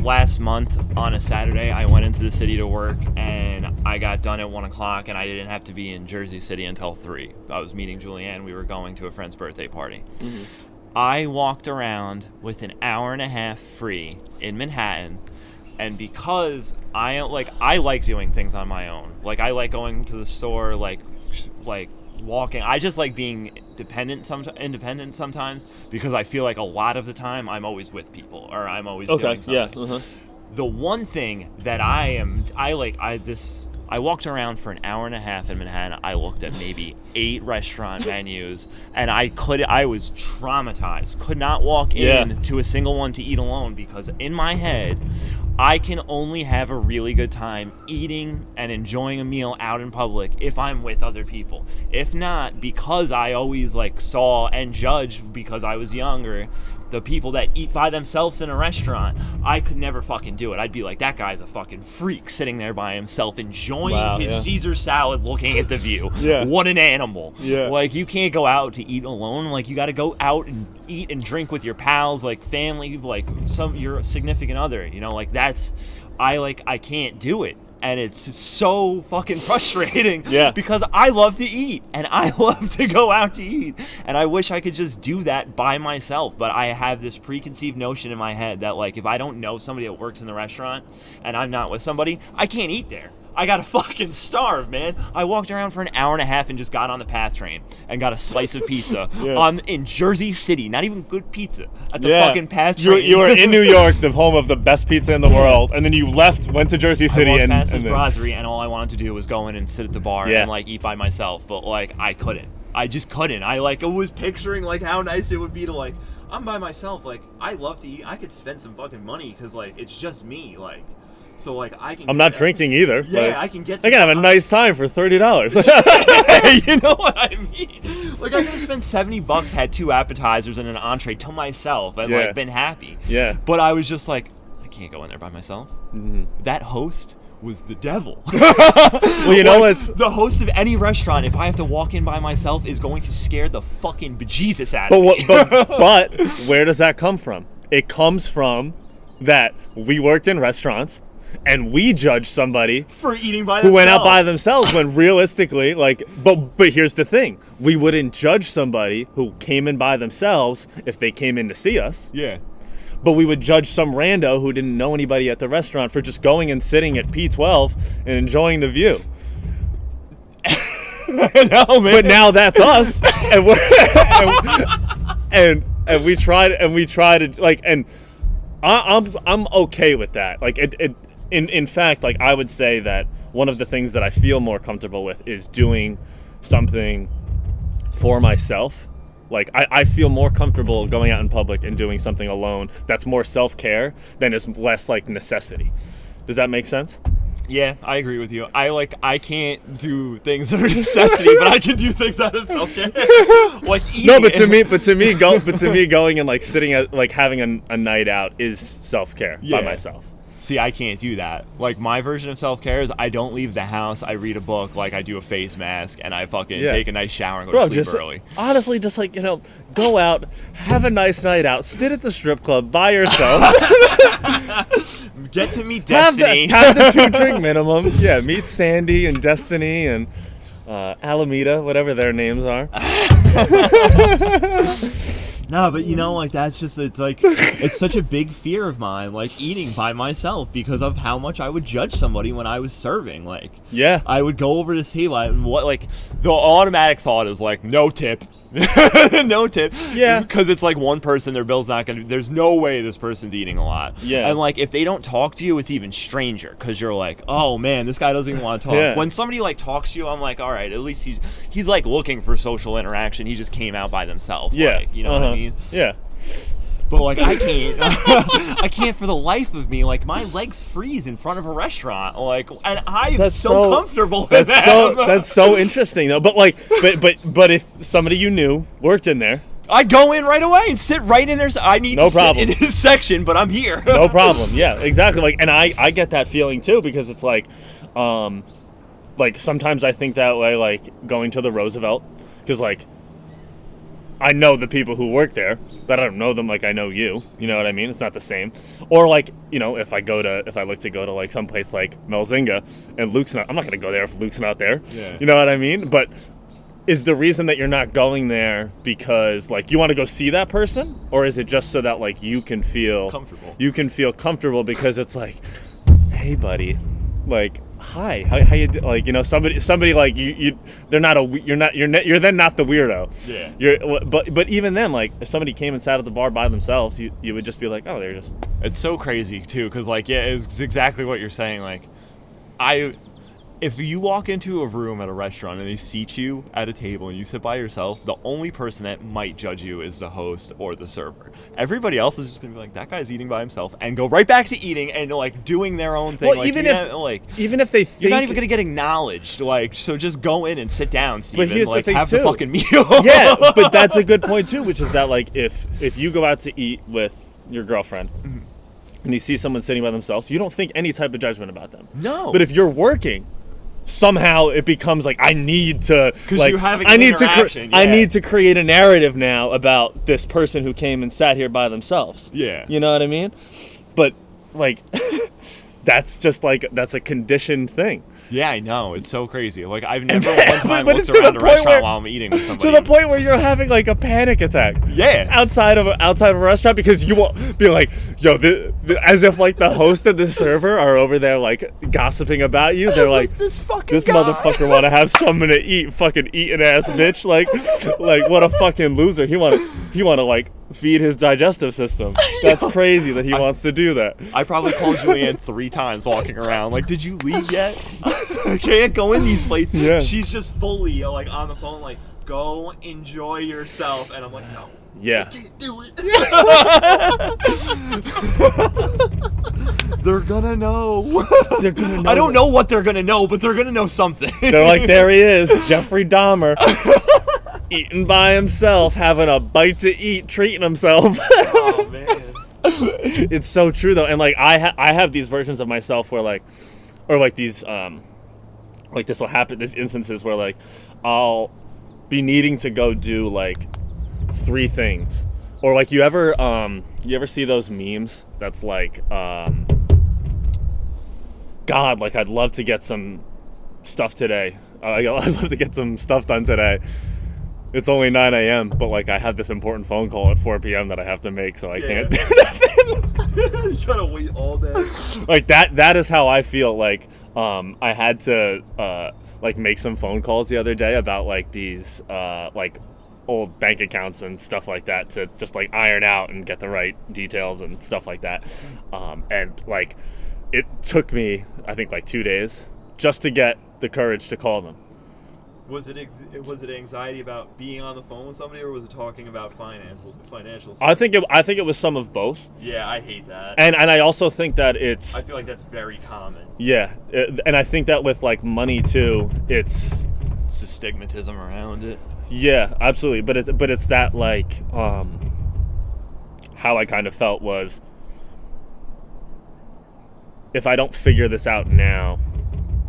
last month on a Saturday, I went into the city to work, and I got done at 1 o'clock, and I didn't have to be in Jersey City until 3. I was meeting Julianne. We were going to a friend's birthday party. Mm-hmm. I walked around with an hour and a half free in Manhattan, and because I like doing things on my own. Like, I like going to the store, like walking. I just like being independent sometimes, because I feel like a lot of the time I'm always with people, or I'm always doing something. Yeah. Uh-huh. The one thing that I walked around for an hour and a half in Manhattan. I looked at maybe 8 restaurant menus, and I was traumatized. Could not walk in to a single one to eat alone, because in my head, I can only have a really good time eating and enjoying a meal out in public if I'm with other people. If not, because I always like saw and judged, because I was younger, the people that eat by themselves in a restaurant, I could never fucking do it. I'd be like, that guy's a fucking freak sitting there by himself enjoying his Caesar salad looking at the view. Yeah. What an animal. Yeah. Like, you can't go out to eat alone. Like, you got to go out and eat and drink with your pals, like family, like your significant other, like that's, I can't do it. And it's so fucking frustrating because I love to eat and I love to go out to eat, and I wish I could just do that by myself, but I have this preconceived notion in my head that like if I don't know somebody that works in the restaurant and I'm not with somebody, I can't eat there. I gotta fucking starve, man. I walked around for an hour and a half and just got on the PATH train and got a slice of pizza in Jersey City. Not even good pizza at the fucking PATH train. You were in New York, the home of the best pizza in the world, and then you left, went to Jersey City, I walked past this brasserie, and all I wanted to do was go in and sit at the bar and like eat by myself. But like I couldn't. I just couldn't. I like was picturing like how nice it would be to like I'm by myself. Like I love to eat. I could spend some fucking money because like it's just me. Like. So like I can. I'm not drinking either. Yeah, I can get. I can have a nice time for $30. You know what I mean? Like I could have spent $70, had 2 appetizers and an entree to myself, and like been happy. Yeah. But I was just like, I can't go in there by myself. Mm-hmm. That host was the devil. Well, you know, it's the host of any restaurant. If I have to walk in by myself, is going to scare the fucking bejesus out of me. But where does that come from? It comes from that we worked in restaurants and we judged somebody for eating by who went out by themselves when realistically, like, but here's the thing: we wouldn't judge somebody who came in by themselves if they came in to see us. Yeah. But we would judge some rando who didn't know anybody at the restaurant for just going and sitting at P12 and enjoying the view. No, man. But now that's us, and we're and we try to like, and I'm okay with that. Like in fact, like I would say that one of the things that I feel more comfortable with is doing something for myself. Like, I feel more comfortable going out in public and doing something alone that's more self-care than is less, like, necessity. Does that make sense? Yeah, I agree with you. I can't do things that are necessity, but I can do things out of self-care. Like eating. No, but to me, going and, like, sitting at, like, having a night out is self-care by myself. See, I can't do that. Like, my version of self-care is I don't leave the house, I read a book, like, I do a face mask, and I fucking take a nice shower and go to sleep early. Honestly, just, like, you know, go out, have a nice night out, sit at the strip club by yourself. Get to meet Destiny. Have the 2-drink minimum. Yeah, meet Sandy and Destiny and Alameda, whatever their names are. No, but you know, like, that's just, it's like, it's such a big fear of mine, like, eating by myself because of how much I would judge somebody when I was serving. Like, yeah, I would go over to the table, and what, like, the automatic thought is, like, no tip. No tip. Yeah. Because it's like one person, their bill's not going to, there's no way this person's eating a lot. Yeah. And, like, if they don't talk to you, it's even stranger because you're like, oh, man, this guy doesn't even want to talk. Yeah. When somebody, like, talks to you, I'm like, all right, at least he's like, looking for social interaction. He just came out by themselves. Yeah. Like, you know what I mean? Yeah. But, like, I can't. I can't for the life of me. Like, my legs freeze in front of a restaurant. Like, and I'm so comfortable with that. That's so interesting, though. But, like, but if somebody you knew worked in there, I'd go in right away and sit right in there. I need to sit in his section, but I'm here. No problem. Yeah, exactly. Like, and I get that feeling too because it's like sometimes I think that way, like going to the Roosevelt, because like I know the people who work there, but I don't know them like I know you. You know what I mean? It's not the same. Or like, you know, if I look to go to like someplace like Melzinga and Luke's not, I'm not gonna go there if Luke's not there. Yeah. You know what I mean? But is the reason that you're not going there because like you want to go see that person, or is it just so that like you can feel comfortable? You can feel comfortable because it's like, hey buddy, like hi, how you like, you know, somebody like you're then not the weirdo. Yeah. But even then, like if somebody came and sat at the bar by themselves, you would just be like, oh, they're just. It's so crazy too, because like it's exactly what you're saying. Like if you walk into a room at a restaurant and they seat you at a table and you sit by yourself, the only person that might judge you is the host or the server. Everybody else is just gonna be like, that guy's eating by himself, and go right back to eating and like doing their own thing. Well, like, even if they think you're not even gonna get acknowledged, like, so just go in and sit down, Steven. But here's like, the thing have too. the fucking meal. Yeah, but that's a good point too, which is that like if you go out to eat with your girlfriend. Mm-hmm. And you see someone sitting by themselves, you don't think any type of judgment about them. No. But if you're working, somehow it becomes like I need to, like, you're having an interaction. I need to create a narrative now about this person who came and sat here by themselves. Yeah. You know what I mean? But like that's just like that's a conditioned thing. Yeah, I know. It's so crazy. Like, I've never one time looked it's around a restaurant while I'm eating with somebody. To the point where you're having, like, a panic attack. Yeah. Outside of a restaurant because you won't be like, yo, as if, like, the host and the server are over there, like, gossiping about you. They're like, this motherfucker want to have something to eat, fucking eating-ass bitch. Like, what a fucking loser. He want to, like, feed his digestive system. That's crazy that he wants to do that. I probably called Julianne 3 times walking around. Like, did you leave yet? I can't go in these places. Yeah. She's just fully like on the phone, like, go enjoy yourself. And I'm like, no. Yeah. I can't do it. They're gonna know. They're gonna know. I don't know what they're gonna know, but they're gonna know something. They're like, there he is, Jeffrey Dahmer. Eating by himself, having a bite to eat, treating himself. Oh, man. It's so true though, and like I have these versions of myself where like, or like these like this will happen. These instances where like I'll be needing to go do like 3 things, or like you ever see those memes that's like God, like I'd love to get some stuff today. I'd love to get some stuff done today. It's only 9 a.m., but like I have this important phone call at 4 p.m. that I have to make, so I can't do nothing. You gotta wait all day. Like that is how I feel. Like I had to like make some phone calls the other day about like these like old bank accounts and stuff like that to just like iron out and get the right details and stuff like that. And like it took me, I think, like 2 days just to get the courage to call them. Was it anxiety about being on the phone with somebody, or was it talking about financial stuff? I think it was some of both. Yeah, I hate that. And I also think that it's... I feel like that's very common. Yeah, and I think that with like money too, it's a stigmatism around it. Yeah, absolutely. But it's that like how I kind of felt was, if I don't figure this out now,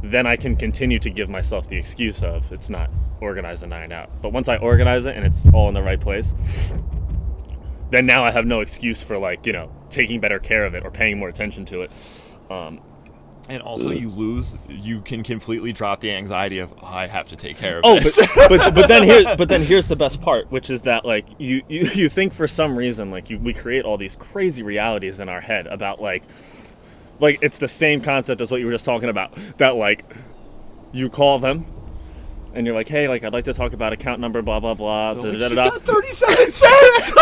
then I can continue to give myself the excuse of it's not organized and ironed out. But once I organize it and it's all in the right place, then now I have no excuse for like, you know, taking better care of it or paying more attention to it. And also you can completely drop the anxiety of, I have to take care of this. But then here's the best part, which is that like you think for some reason like we create all these crazy realities in our head about like it's the same concept as what you were just talking about, that like you call them and you're like, hey, like I'd like to talk about account number blah blah blah. He's got 37 cents.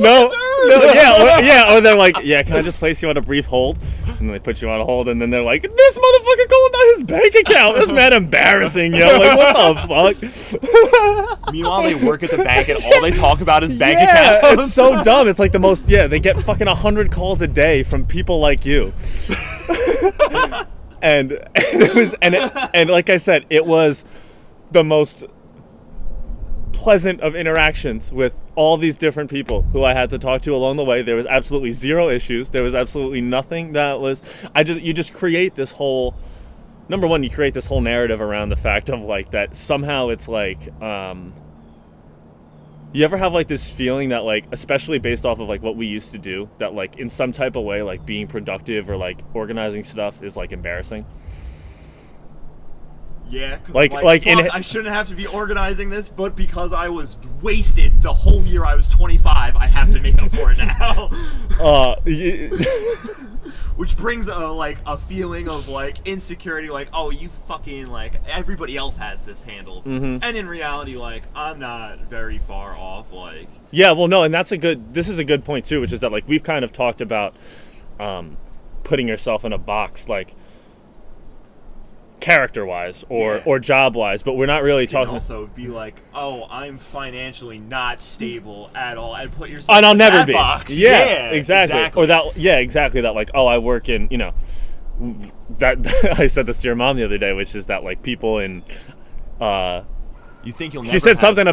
Or they're like, yeah, can I just place you on a brief hold? And they put you on a hold, and then they're like, this motherfucker calling about his bank account. This man embarrassing, yo. Like, what the fuck? Meanwhile, they work at the bank, and all they talk about is bank accounts. It's so dumb. It's like the most. Yeah, they get fucking 100 calls a day from people like you. and it was and like I said, it was the most pleasant of interactions with all these different people who I had to talk to along the way. There was absolutely zero issues. There was absolutely nothing that was... You just create this whole... Number one, you create this whole narrative around the fact of like that somehow it's like... you ever have like this feeling that like, especially based off of like what we used to do, that like in some type of way like being productive or like organizing stuff is like embarrassing? Yeah, cause like I shouldn't have to be organizing this, but because I was wasted the whole year I was 25, I have to make up for it now. Which brings a feeling of like insecurity, like, oh, you fucking like everybody else has this handled, and in reality, like I'm not very far off. Like, yeah, well, no, and this is a good point too, which is that like we've kind of talked about putting yourself in a box, like character-wise or job-wise, but we're not really talking. Also, be like, oh, I'm financially not stable at all, and put yourself and I'll in never that be. box. Yeah, exactly. Or that, exactly that. Like, oh, I work in, you know, that. I said this to your mom the other day, which is that like people in. You think you'll never. She said something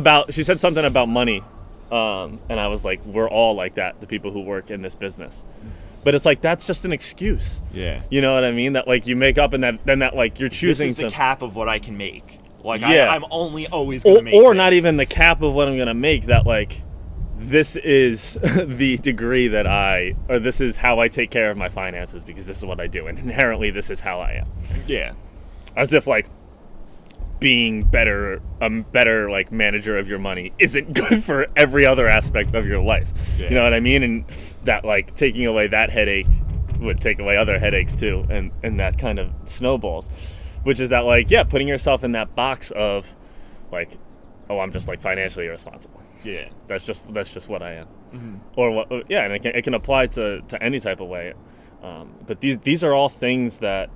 about money, and I was like, we're all like that. The people who work in this business. But it's like, that's just an excuse. Yeah. You know what I mean? That like you make up and that like you're choosing this is the cap of what I can make. Like yeah. I'm only always going to make or this. Not even the cap of what I'm going to make, that like this is the degree that this is how I take care of my finances because this is what I do, and inherently this is how I am. Yeah. As if like being better like manager of your money isn't good for every other aspect of your life. Yeah. You know what I mean? And that like taking away that headache would take away other headaches too, and that kind of snowballs, which is that like, yeah, putting yourself in that box of like, oh, I'm just like financially irresponsible. Yeah, that's just what I am. Or what? Yeah, and it can apply to any type of way. But these are all things that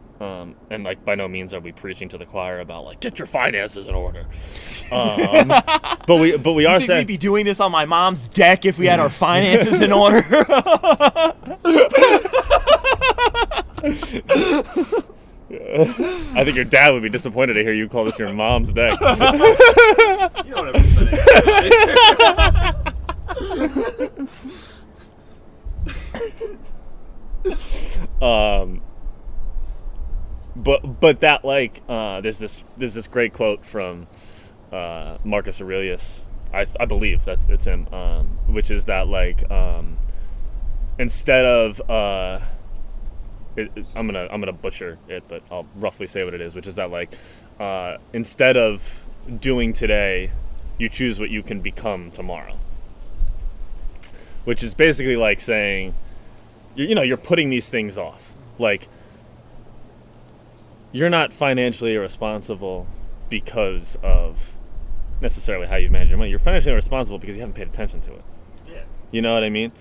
and like by no means are we preaching to the choir about like get your finances in order. But we are saying we'd be doing this on my mom's deck if we had our finances in order. I think your dad would be disappointed to hear you call this your mom's deck. You don't ever spend it. But that like there's this great quote from Marcus Aurelius. I believe it's him, which is that like instead of I'm gonna butcher it, but I'll roughly say what it is, which is that like instead of doing today, you choose what you can become tomorrow. Which is basically like saying, you're putting these things off. Like, you're not financially irresponsible because of necessarily how you manage your money. You're financially irresponsible because you haven't paid attention to it. Yeah. You know what I mean?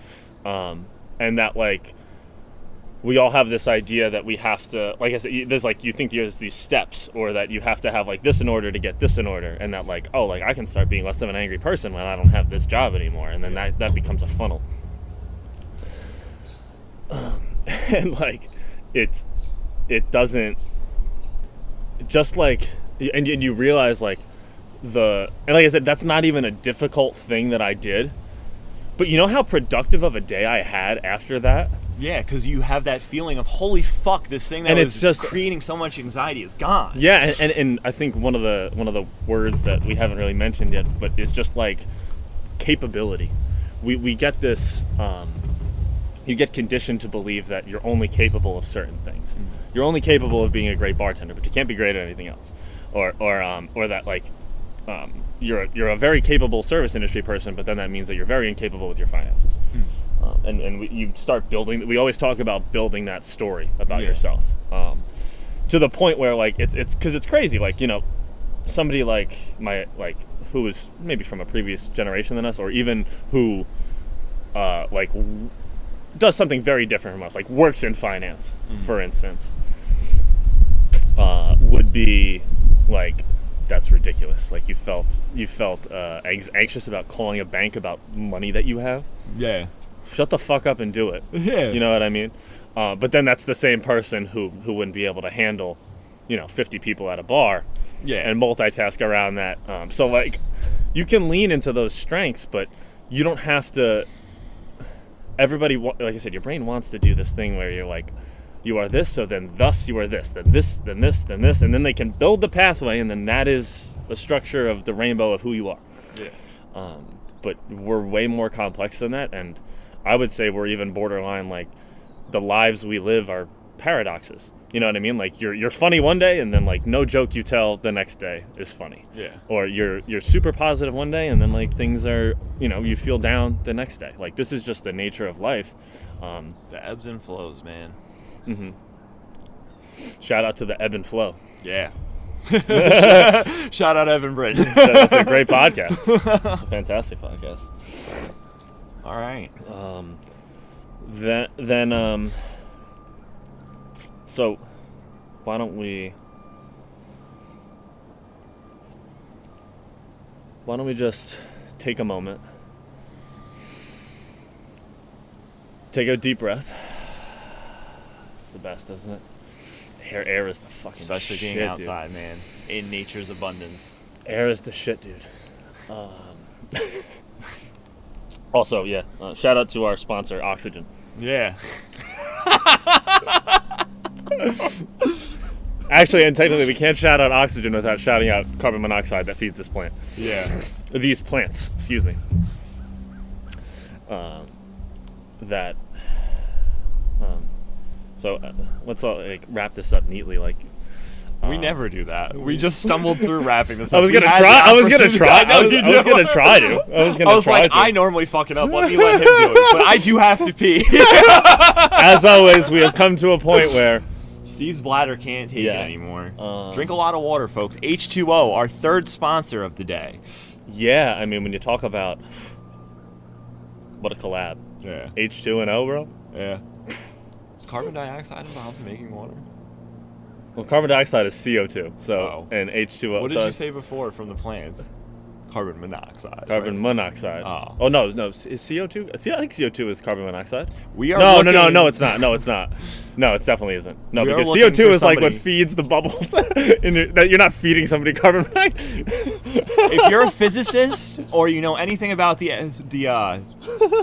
And that, like, we all have this idea that we have to, like I said, there's like, you think there's these steps, or that you have to have like this in order to get this in order, and that like, oh, like I can start being less of an angry person when I don't have this job anymore, and then that becomes a funnel. And like, it doesn't, just like, and you realize like and like I said, that's not even a difficult thing that I did, but you know how productive of a day I had after that? Yeah, because you have that feeling of, holy fuck, this thing that and was it's just creating so much anxiety is gone. Yeah, and I think one of the words that we haven't really mentioned yet, but it's just like capability. We get this, you get conditioned to believe that you're only capable of certain things. Mm-hmm. You're only capable of being a great bartender, but you can't be great at anything else. Or that like you're a very capable service industry person, but then that means that you're very incapable with your finances. Mm. You start building. We always talk about building that story about yourself, to the point where like it's because it's crazy. Like, somebody like who is maybe from a previous generation than us, or even who does something very different from us, like works in finance, for instance, would be like, that's ridiculous. Like you felt anxious about calling a bank about money that you have. Yeah. Shut the fuck up and do it. Yeah. You know what I mean? But then that's the same person who wouldn't be able to handle, 50 people at a bar. Yeah. And multitask around that. So like, you can lean into those strengths, but you don't have to. Everybody, like I said, your brain wants to do this thing where you're like, you are this, so then thus you are this, then this, then this, then this, and then they can build the pathway, and then that is the structure of the rainbow of who you are. Yeah. But we're way more complex than that, and I would say we're even borderline, like, the lives we live are paradoxes. You know what I mean? Like, you're funny one day, and then, like, no joke you tell the next day is funny. Yeah. Or you're super positive one day, and then, like, things are, you feel down the next day. Like, this is just the nature of life. The ebbs and flows, man. Mm-hmm. Shout out to the ebb and flow. Yeah. Shout out Evan Bridge. That's a great podcast. It's a fantastic podcast. All right. So why don't we just take a moment, take a deep breath. It's the best, isn't it? Air is the fucking especially shit, being outside, dude. man, in nature's abundance. Air is the shit, dude. Also, yeah, shout out to our sponsor, Oxygen. Yeah. Actually, and technically, we can't shout out Oxygen without shouting out carbon monoxide that feeds this plant. Yeah. These plants, excuse me. So let's all wrap this up neatly. Like, we never do that. We just stumbled through wrapping this up. I was gonna try to. I normally fuck it up. Let me let him do it. But I do have to pee. As always, we have come to a point where Steve's bladder can't take it anymore. Drink a lot of water, folks. H2O, our third sponsor of the day. Yeah, I mean, when you talk about what a collab. Yeah. H2 and O, bro. Yeah. Is carbon dioxide involved in making water? Well, carbon dioxide is CO2, so and H2O. What did you say before from the plants? Carbon monoxide. Carbon monoxide. Oh no, is CO2? I think CO2 is carbon monoxide. We are. No, it's not. No, it's not. No, it definitely isn't. No, because CO2 is like what feeds the bubbles. That you're not feeding somebody carbon monoxide. If you're a physicist or you know anything about the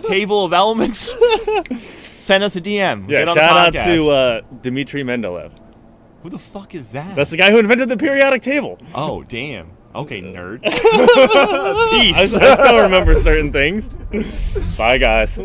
table of elements, Send us a DM. Yeah, Get on shout out the podcast. to Dmitry Mendeleev. Who the fuck is that? That's the guy who invented the periodic table. Oh, damn. Okay, nerd. Peace. I still remember certain things. Bye, guys.